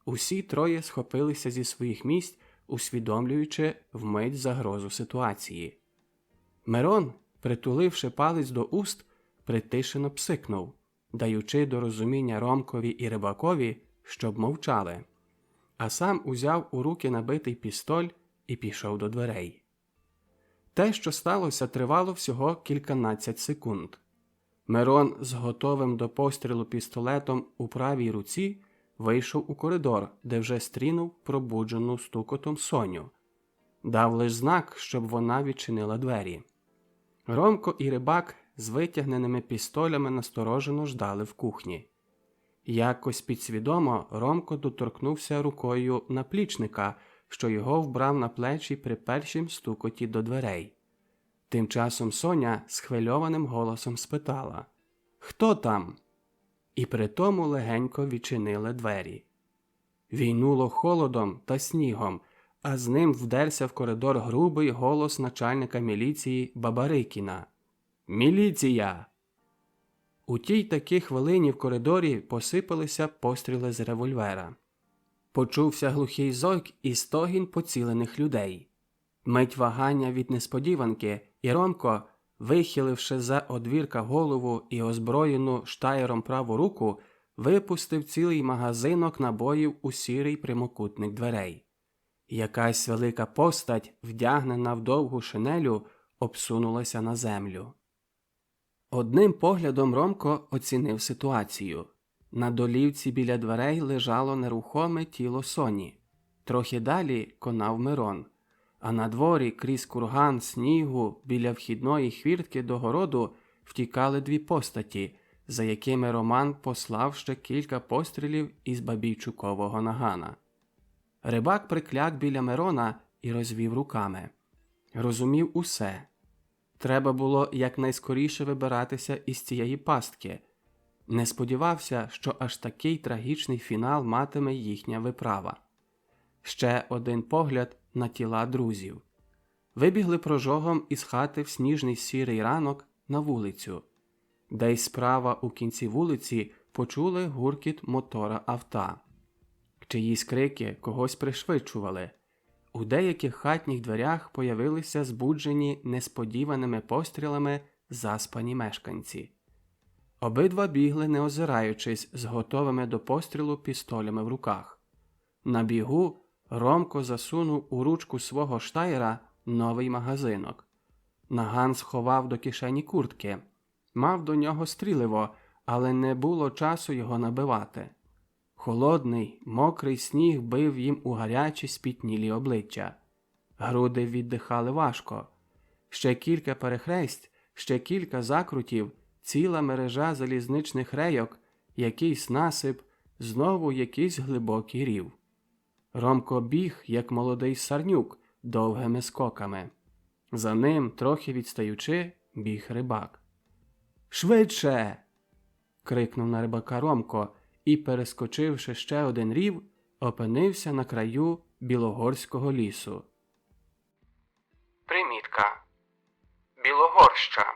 Усі троє схопилися зі своїх місць, усвідомлюючи вмить загрозу ситуації. Мирон, притуливши палець до уст, притишено псикнув, даючи до розуміння Ромкові і Рибакові, щоб мовчали. А сам узяв у руки набитий пістоль і пішов до дверей. Те, що сталося, тривало всього кільканадцять секунд. Мирон з готовим до пострілу пістолетом у правій руці вийшов у коридор, де вже стрінув пробуджену стукотом Соню. Дав лиш знак, щоб вона відчинила двері. Ромко і Рибак з витягненими пістолями насторожено ждали в кухні. Якось підсвідомо Ромко доторкнувся рукою наплічника, що його вбрав на плечі при першім стукоті до дверей. Тим часом Соня схвильованим голосом спитала: «Хто там?» І притому легенько відчинили двері. Війнуло холодом та снігом, а з ним вдерся в коридор грубий голос начальника міліції Бабарикіна. «Міліція!» У тій такій хвилині в коридорі посипалися постріли з револьвера. Почувся глухий зойк і стогін поцілених людей. Мить вагання від несподіванки, і Ромко, вихиливши за одвірка голову і озброєну штаєром праву руку, випустив цілий магазинок набоїв у сірий прямокутник дверей. Якась велика постать, вдягнена в довгу шинелю, обсунулася на землю. Одним поглядом Ромко оцінив ситуацію. На долівці біля дверей лежало нерухоме тіло Соні. Трохи далі конав Мирон. А на дворі, крізь курган снігу, біля вхідної хвіртки до городу втікали дві постаті, за якими Роман послав ще кілька пострілів із бабійчукового нагана. Рибак прикляк біля Мирона і розвів руками. Розумів усе. Треба було якнайскоріше вибиратися із цієї пастки. Не сподівався, що аж такий трагічний фінал матиме їхня виправа. Ще один погляд на тіла друзів. Вибігли прожогом із хати в сніжний сірий ранок на вулицю. Десь справа у кінці вулиці почули гуркіт мотора авто. Чиїсь крики когось пришвидшували. У деяких хатніх дверях появилися збуджені несподіваними пострілами заспані мешканці. Обидва бігли, не озираючись, з готовими до пострілу пістолями в руках. На бігу Ромко засунув у ручку свого штаєра новий магазинок. Наган сховав до кишені куртки. Мав до нього стріливо, але не було часу його набивати. Холодний, мокрий сніг бив їм у гарячі спітнілі обличчя. Груди віддихали важко. Ще кілька перехресть, ще кілька закрутів, ціла мережа залізничних рейок, якийсь насип, знову якийсь глибокий рів. Ромко біг, як молодий сарнюк, довгими скоками. За ним, трохи відстаючи, біг рибак. «Швидше!» – крикнув на рибака Ромко і, перескочивши ще один рів, опинився на краю Білогорського лісу. Примітка. Білогорща.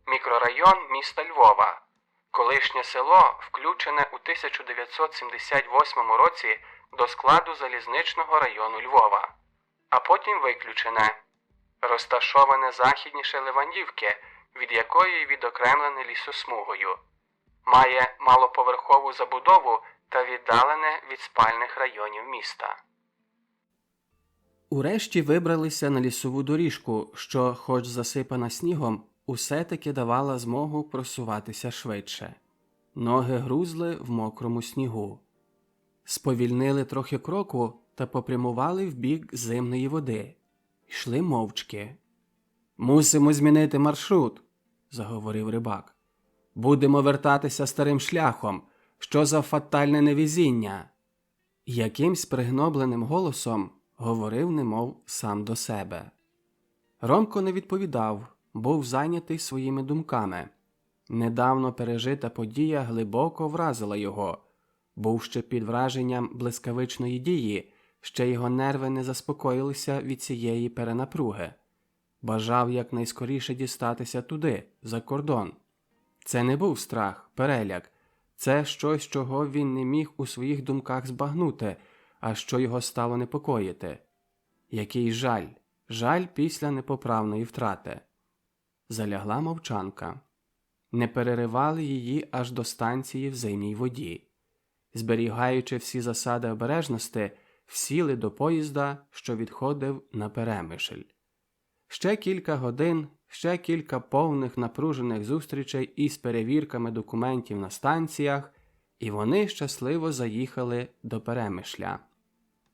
Мікрорайон міста Львова. Колишнє село включене у 1978 році до складу залізничного району Львова, а потім виключене. Розташоване західніше Левандівки, від якої відокремлене лісосмугою. Має малоповерхову забудову та віддалене від спальних районів міста. Урешті вибралися на лісову доріжку, що, хоч засипана снігом, усе-таки давала змогу просуватися швидше. Ноги грузли в мокрому снігу. Сповільнили трохи кроку та попрямували в бік зимної води. Йшли мовчки. «Мусимо змінити маршрут», – заговорив рибак. «Будемо вертатися старим шляхом. Що за фатальне невезіння?» Якимсь пригнобленим голосом говорив немов сам до себе. Ромко не відповідав, був зайнятий своїми думками. Недавно пережита подія глибоко вразила його. Був ще під враженням блискавичної дії, ще його нерви не заспокоїлися від цієї перенапруги. Бажав якнайскоріше дістатися туди, за кордон. Це не був страх, переляк. Це щось, чого він не міг у своїх думках збагнути, а що його стало непокоїти. Який жаль, жаль після непоправної втрати. Залягла мовчанка. Не переривали її аж до станції в зимній воді. Зберігаючи всі засади обережності, сіли до поїзда, що відходив на Перемишль. Ще кілька годин, ще кілька повних напружених зустрічей із перевірками документів на станціях, і вони щасливо заїхали до Перемишля.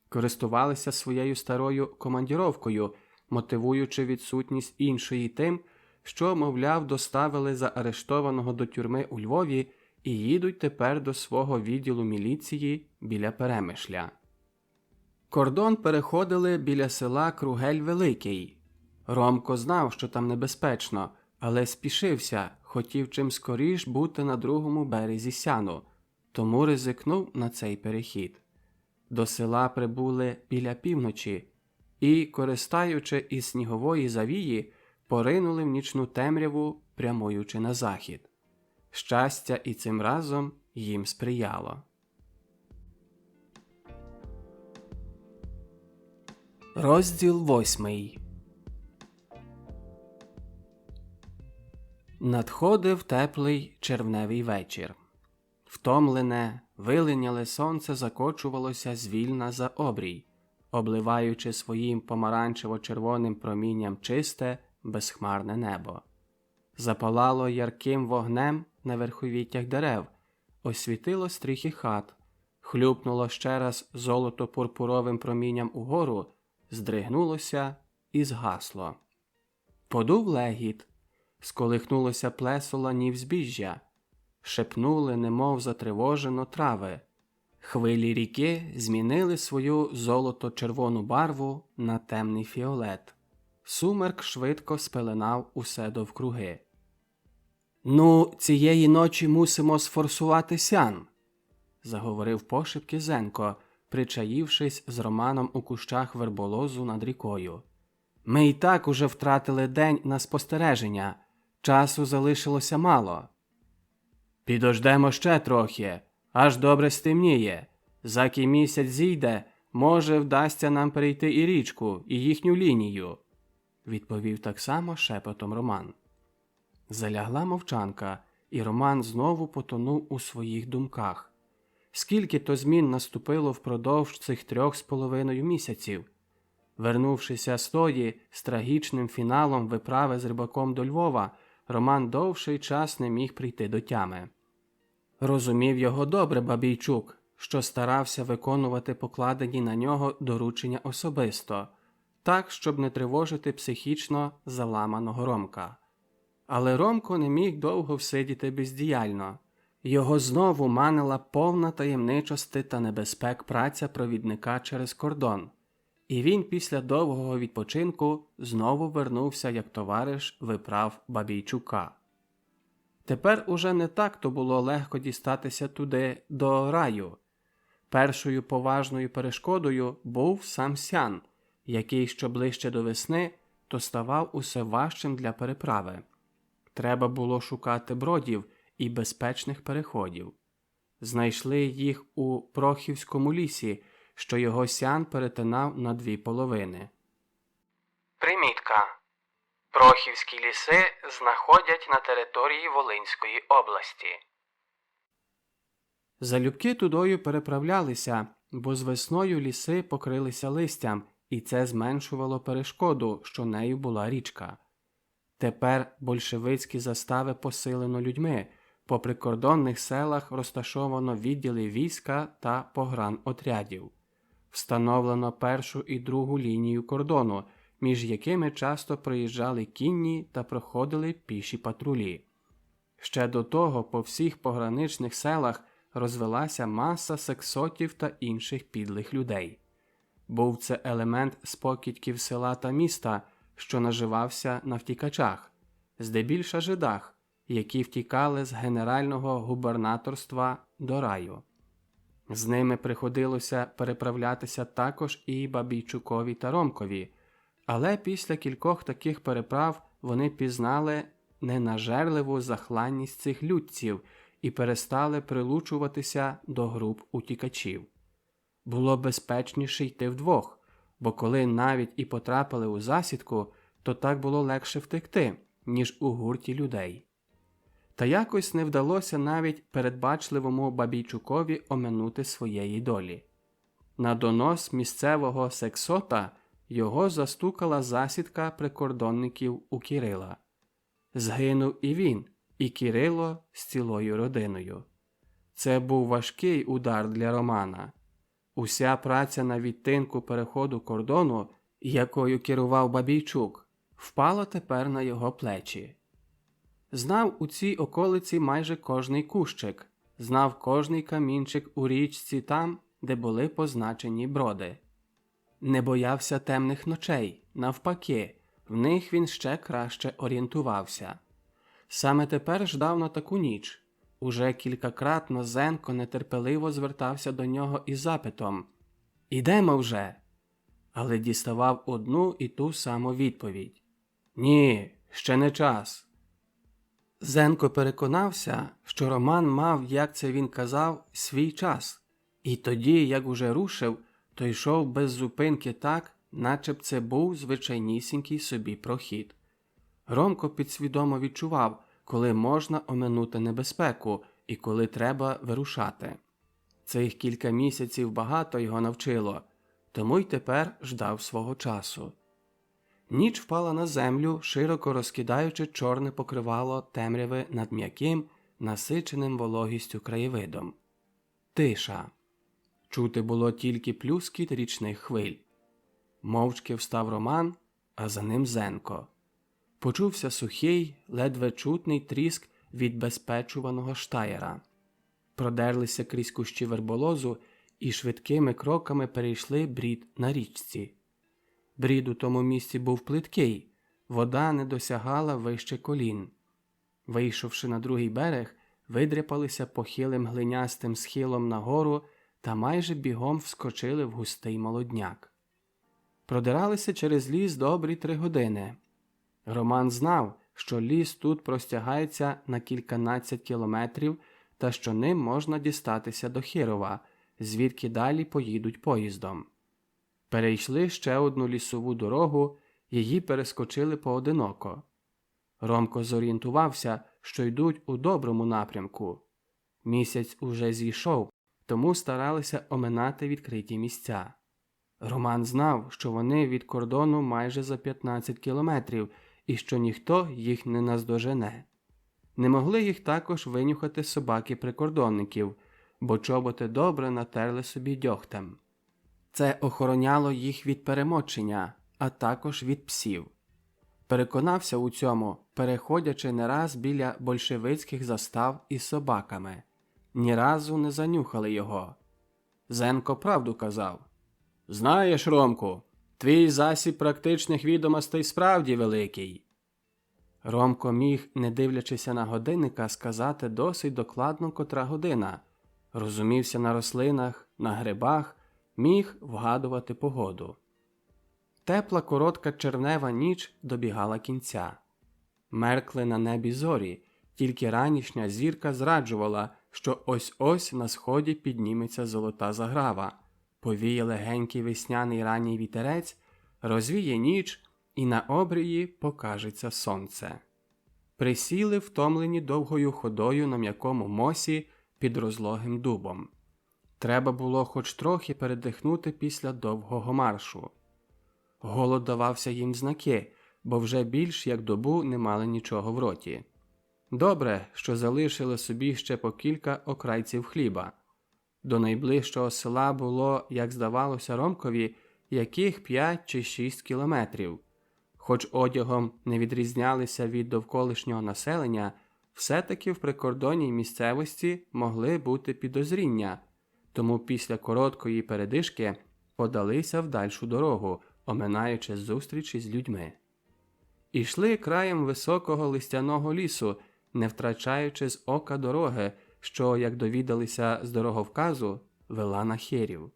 Користувалися своєю старою командіровкою, мотивуючи відсутність іншої тим, що, мовляв, доставили заарештованого до тюрми у Львові і їдуть тепер до свого відділу міліції біля Перемишля. Кордон переходили біля села Кругель-Великий. Ромко знав, що там небезпечно, але спішився, хотів чим скоріш бути на другому березі Сяну, тому ризикнув на цей перехід. До села прибули біля півночі і, користаючи із снігової завії, поринули в нічну темряву, прямуючи на захід. Щастя і цим разом їм сприяло. Розділ 8. Надходив теплий червневий вечір. Втомлене, вилиняле сонце закочувалося звільна за обрій. обливаючи своїм помаранчево-червоним промінням чисте, безхмарне небо. Запалало ярким вогнем на верховіттях дерев, освітило стріхи хат, хлюпнуло ще раз золото-пурпуровим промінням угору, здригнулося і згасло. Подув легіт, сколихнулося плесо ланів збіжжя, шепнули, немов затривожено, трави. Хвилі ріки змінили свою золото-червону барву на темний фіолет. Сумерк швидко спеленав усе довкруги. «Ну, цієї ночі мусимо сфорсувати сян», – заговорив пошепки Зенко, причаївшись з Романом у кущах верболозу над рікою. «Ми і так уже втратили день на спостереження. Часу залишилося мало». «Підождемо ще трохи, аж добре стемніє. Заки місяць зійде, може, вдасться нам перейти і річку, і їхню лінію», – відповів так само шепотом Роман. Залягла мовчанка, і Роман знову потонув у своїх думках. Скільки то змін наступило впродовж цих 3,5 місяців. Вернувшися з тої з трагічним фіналом виправи з рибаком до Львова, Роман довший час не міг прийти до тями. Розумів його добре Бабійчук, що старався виконувати покладені на нього доручення особисто, так, щоб не тривожити психічно заламаного Ромка. Але Ромко не міг довго всидіти бездіяльно. Його знову манила повна таємничости та небезпек праця провідника через кордон. І він після довгого відпочинку знову вернувся як товариш виправ Бабійчука. Тепер уже не так-то було легко дістатися туди, до раю. Першою поважною перешкодою був сам Сян, який, що ближче до весни, то ставав усе важчим для переправи. Треба було шукати бродів і безпечних переходів. Знайшли їх у Прохівському лісі, що його Сян перетинав на 2 половини. Примітка. Прохівські ліси знаходять на території Волинської області. Залюбки тудою переправлялися, бо з весною ліси покрилися листям, і це зменшувало перешкоду, що нею була річка. Тепер большевицькі застави посилено людьми, по прикордонних селах розташовано відділи війська та погранотрядів. Встановлено першу і другу лінію кордону, між якими часто проїжджали кінні та проходили піші патрулі. Ще до того по всіх пограничних селах розвелася маса сексотів та інших підлих людей. Був це елемент спокідків села та міста, що наживався на втікачах, здебільша жидах, які втікали з генерального губернаторства до раю. З ними приходилося переправлятися також і Бабійчукові та Ромкові, але після кількох таких переправ вони пізнали ненажерливу захланність цих людців і перестали прилучуватися до груп утікачів. Було безпечніше йти вдвох, бо коли навіть і потрапили у засідку, то так було легше втекти, ніж у гурті людей. Та якось не вдалося навіть передбачливому Бабійчукові оминути своєї долі. На донос місцевого сексота його застукала засідка прикордонників у Кирила. Згинув і він, і Кирило з цілою родиною. Це був важкий удар для Романа. Уся праця на відтинку переходу кордону, якою керував Бабійчук, впала тепер на його плечі. Знав у цій околиці майже кожний кущик, знав кожний камінчик у річці там, де були позначені броди. Не боявся темних ночей, навпаки, в них він ще краще орієнтувався. Саме тепер ждав на таку ніч. Уже кількакратно Зенко нетерпеливо звертався до нього із запитом «Ідемо вже!», але діставав одну і ту саму відповідь «Ні, ще не час». Зенко переконався, що Роман мав, як це він казав, свій час, і тоді, як уже рушив, то йшов без зупинки так, наче б це був звичайнісінький собі прохід. Ромко підсвідомо відчував, коли можна оминути небезпеку і коли треба вирушати. Цих кілька місяців багато його навчило. тому й тепер ждав свого часу. Ніч впала на землю, широко розкидаючи чорне покривало темряви над м'яким, насиченим вологістю краєвидом. Тиша. Чути було тільки плюскіт річних хвиль. Мовчки встав Роман, а за ним Зенко. Почувся сухий, ледве чутний тріск від безпечуваного штаєра. Продерлися крізь кущі верболозу і швидкими кроками перейшли брід на річці. Брід у тому місці був плиткий, вода не досягала вище колін. Вийшовши на другий берег, видряпалися похилим глинястим схилом нагору та майже бігом вскочили в густий молодняк. Продиралися через ліс добрі 3 години. Роман знав, що ліс тут простягається на кільканадцять кілометрів та що ним можна дістатися до Хирова, звідки далі поїдуть поїздом. Перейшли ще одну лісову дорогу, її перескочили поодиноко. Ромко зорієнтувався, що йдуть у доброму напрямку. Місяць уже зійшов, тому старалися оминати відкриті місця. Роман знав, що вони від кордону майже за 15 кілометрів і що ніхто їх не наздожене. Не могли їх також винюхати собаки прикордонників, бо чоботи добре натерли собі дьогтем. Це охороняло їх від перемочення, а також від псів. Переконався у цьому, переходячи не раз біля большевицьких застав із собаками. Ні разу не занюхали його. Зенко правду казав. «Знаєш, Ромку, твій засіб практичних відомостей справді великий». Ромко міг, не дивлячися на годинника, сказати досить докладно, котра година. Розумівся на рослинах, на грибах, міг вгадувати погоду. Тепла коротка червнева ніч добігала кінця. Меркли на небі зорі, тільки ранішня зірка зраджувала, що ось-ось на сході підніметься золота заграва, повіє легенький весняний ранній вітерець, розвіє ніч і на обрії покажеться сонце. Присіли втомлені довгою ходою на м'якому мосі під розлогим дубом. Треба було хоч трохи передихнути після довгого маршу. Голод давався їм знаки, бо вже більш як добу не мали нічого в роті. Добре, що залишили собі ще по кілька окрайців хліба. До найближчого села було, як здавалося Ромкові, яких 5 чи 6 кілометрів. Хоч одягом не відрізнялися від довколишнього населення, все-таки в прикордонній місцевості могли бути підозріння, тому після короткої передишки подалися в дальшу дорогу, оминаючи зустрічі з людьми. Ішли краєм високого листяного лісу, не втрачаючи з ока дороги, що, як довідалися з дороговказу, вела на Хирів.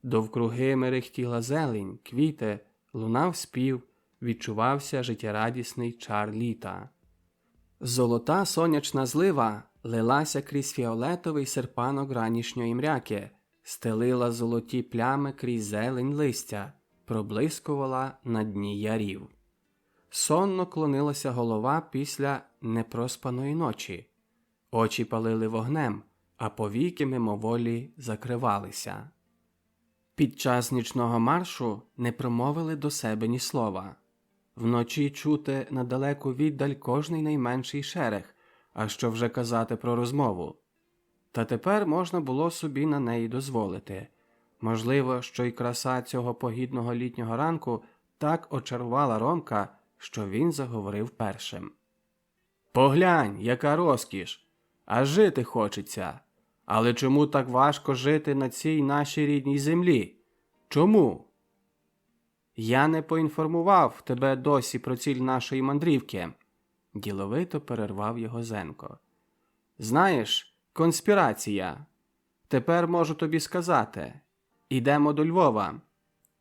Довкруги мерехтіла зелень, квіти, лунав спів, відчувався життєрадісний чар літа. Золота сонячна злива лилася крізь фіолетовий серпанок ранішньої мряки, стелила золоті плями крізь зелень листя, проблискувала на дні ярів. Сонно клонилася голова після непроспаної ночі. Очі палили вогнем, а повіки мимоволі закривалися. Під час нічного маршу не промовили до себе ні слова. Вночі чути на далеку віддаль кожний найменший шерех, а що вже казати про розмову. Та тепер можна було собі на неї дозволити. Можливо, що й краса цього погідного літнього ранку так очарувала Ромка, що він заговорив першим. «Поглянь, яка розкіш! А жити хочеться! Але чому так важко жити на цій нашій рідній землі? Чому?» «Я не поінформував тебе досі про ціль нашої мандрівки», – діловито перервав його Зенко. «Знаєш, конспірація. Тепер можу тобі сказати. Ідемо до Львова.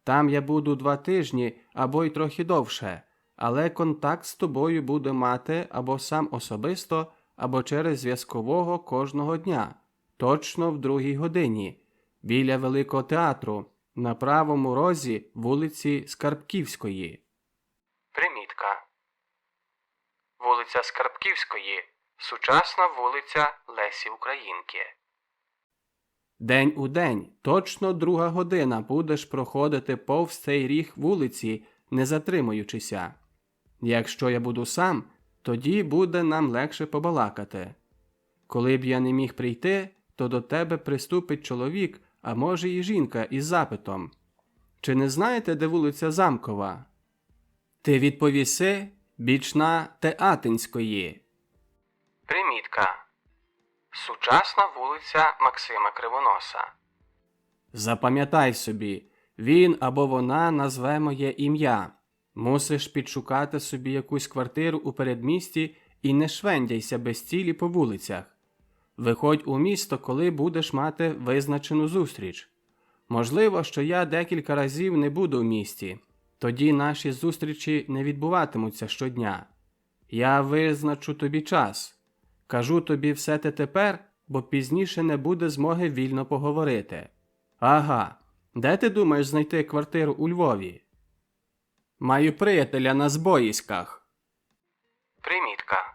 Там я буду 2 тижні або й трохи довше, але контакт з тобою буду мати або сам особисто, або через зв'язкового кожного дня, точно в 2 годині, біля Великого театру, на правому розі вулиці Скарбківської». Примітка. Вулиця Скарбківської – сучасна вулиця Лесі Українки. День у день, точно 2 година будеш проходити повз цей ріг вулиці, не затримуючися. Якщо я буду сам, тоді буде нам легше побалакати. Коли б я не міг прийти, то до тебе приступить чоловік, а може і жінка із запитом. Чи не знаєте, де вулиця Замкова? Ти відповіси бічна Театинської. Примітка. Сучасна вулиця Максима Кривоноса. Запам'ятай собі, він або вона назве моє ім'я. Мусиш підшукати собі якусь квартиру у передмісті і не швендяйся без цілі по вулицях. Виходь у місто, коли будеш мати визначену зустріч. Можливо, що я декілька разів не буду в місті. Тоді наші зустрічі не відбуватимуться щодня. Я визначу тобі час. Кажу тобі все те тепер, бо пізніше не буде змоги вільно поговорити. Ага, де ти думаєш знайти квартиру у Львові? Маю приятеля на Збоїськах. Примітка.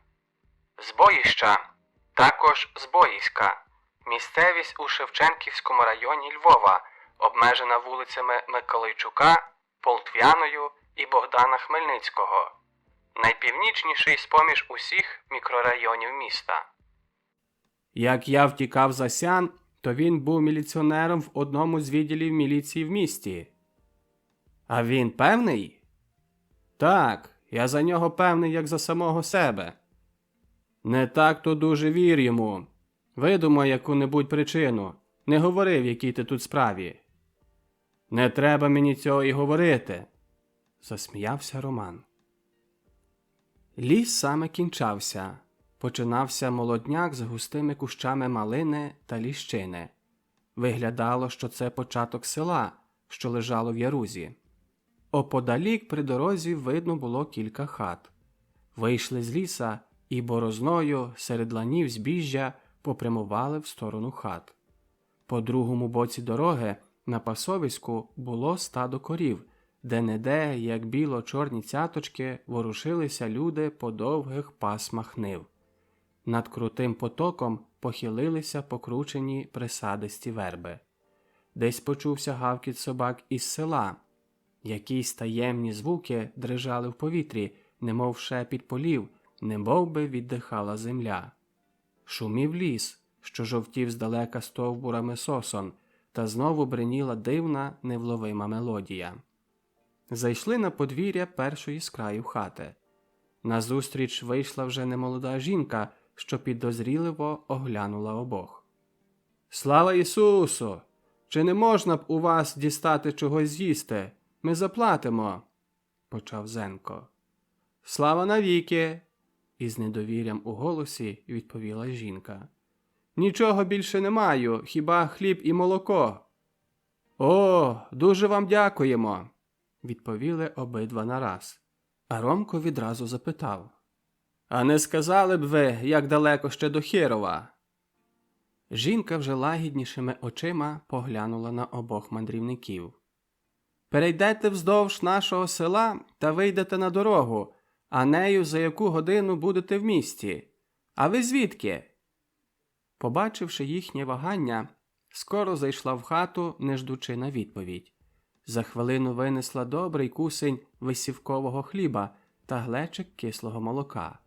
Збоїща, також Збоїська. Місцевість у Шевченківському районі Львова, обмежена вулицями Миколайчука, Полтвяною і Богдана Хмельницького. Найпівнічніший з-поміж усіх мікрорайонів міста. Як я втікав за Сян, то він був міліціонером в одному з відділів міліції в місті. А він певний? Так, я за нього певний, як за самого себе. Не так то дуже вір йому. Видумай яку-небудь причину. Не говори, в якій ти тут справі. Не треба мені цього і говорити, засміявся Роман. Ліс саме кінчався. Починався молодняк з густими кущами малини та ліщини. Виглядало, що це початок села, що лежало в ярузі. Оподалік при дорозі видно було кілька хат. Вийшли з ліса і борозною серед ланів збіжжя попрямували в сторону хат. По другому боці дороги на пасовиську було стадо корів, де-не-де, як біло-чорні цяточки, ворушилися люди по довгих пасмах нив. Над крутим потоком похилилися покручені присадисті верби. Десь почувся гавкіт собак із села. Якісь таємні звуки дрижали в повітрі, немов шепіт полів, немов би віддихала земля. Шумів ліс, що жовтів здалека стовбурами сосон, та знову бриніла дивна, невловима мелодія. Зайшли на подвір'я першої з краю хати. Назустріч вийшла вже немолода жінка, що підозріливо оглянула обох. «Слава Ісусу! Чи не можна б у вас дістати чогось з'їсти? Ми заплатимо!» – почав Зенко. «Слава навіки!» – із недовір'ям у голосі відповіла жінка. «Нічого більше не маю, хіба хліб і молоко». «О, дуже вам дякуємо!» – відповіли обидва нараз. А Ромко відразу запитав. «А не сказали б ви, як далеко ще до Хирова?» Жінка вже лагіднішими очима поглянула на обох мандрівників. «Перейдете вздовж нашого села та вийдете на дорогу, а нею за яку годину будете в місті. А ви звідки?» Побачивши їхнє вагання, скоро зайшла в хату, не ждучи на відповідь. За хвилину винесла добрий кусень висівкового хліба та глечик кислого молока.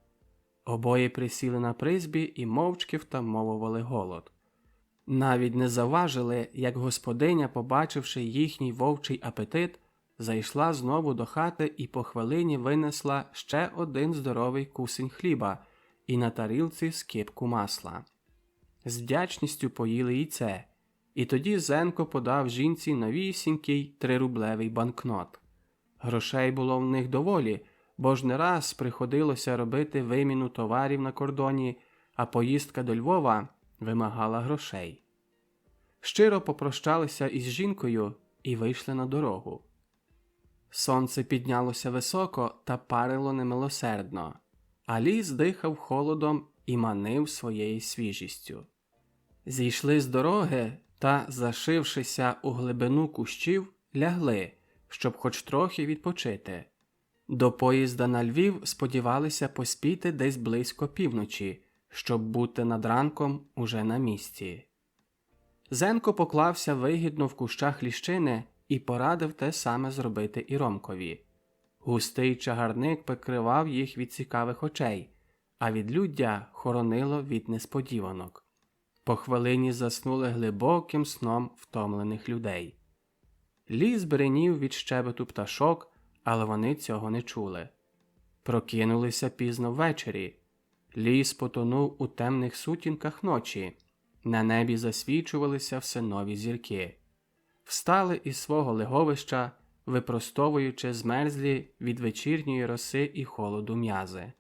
Обоє присіли на призбі і мовчки втамовували голод. Навіть не заважили, як господиня, побачивши їхній вовчий апетит, зайшла знову до хати і по хвилині винесла ще один здоровий кусень хліба і на тарілці скипку масла. З вдячністю поїли і це, і тоді Зенко подав жінці новісінький 3-рублевий банкнот. Грошей було в них доволі, бо ж не раз приходилося робити виміну товарів на кордоні, а поїздка до Львова вимагала грошей. Щиро попрощалися із жінкою і вийшли на дорогу. Сонце піднялося високо та парило немилосердно, а ліс дихав холодом і манив своєю свіжістю. Зійшли з дороги та, зашившися у глибину кущів, лягли, щоб хоч трохи відпочити. До поїзда на Львів сподівалися поспіти десь близько півночі, щоб бути над ранком уже на місці. Зенко поклався вигідно в кущах ліщини і порадив те саме зробити і Ромкові. Густий чагарник прикривав їх від цікавих очей, а відлюддя хоронило від несподіванок. По хвилині заснули глибоким сном втомлених людей. Ліс бренів від щебету пташок, але вони цього не чули. Прокинулися пізно ввечері. Ліс потонув у темних сутінках ночі. На небі засвічувалися все нові зірки. Встали із свого леговища, випростовуючи змерзлі від вечірньої роси і холоду м'язи.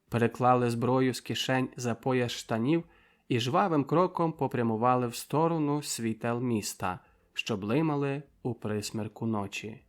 Переклали зброю з кишень за пояс штанів і жвавим кроком попрямували в сторону світел міста, що блимали у присмерку ночі.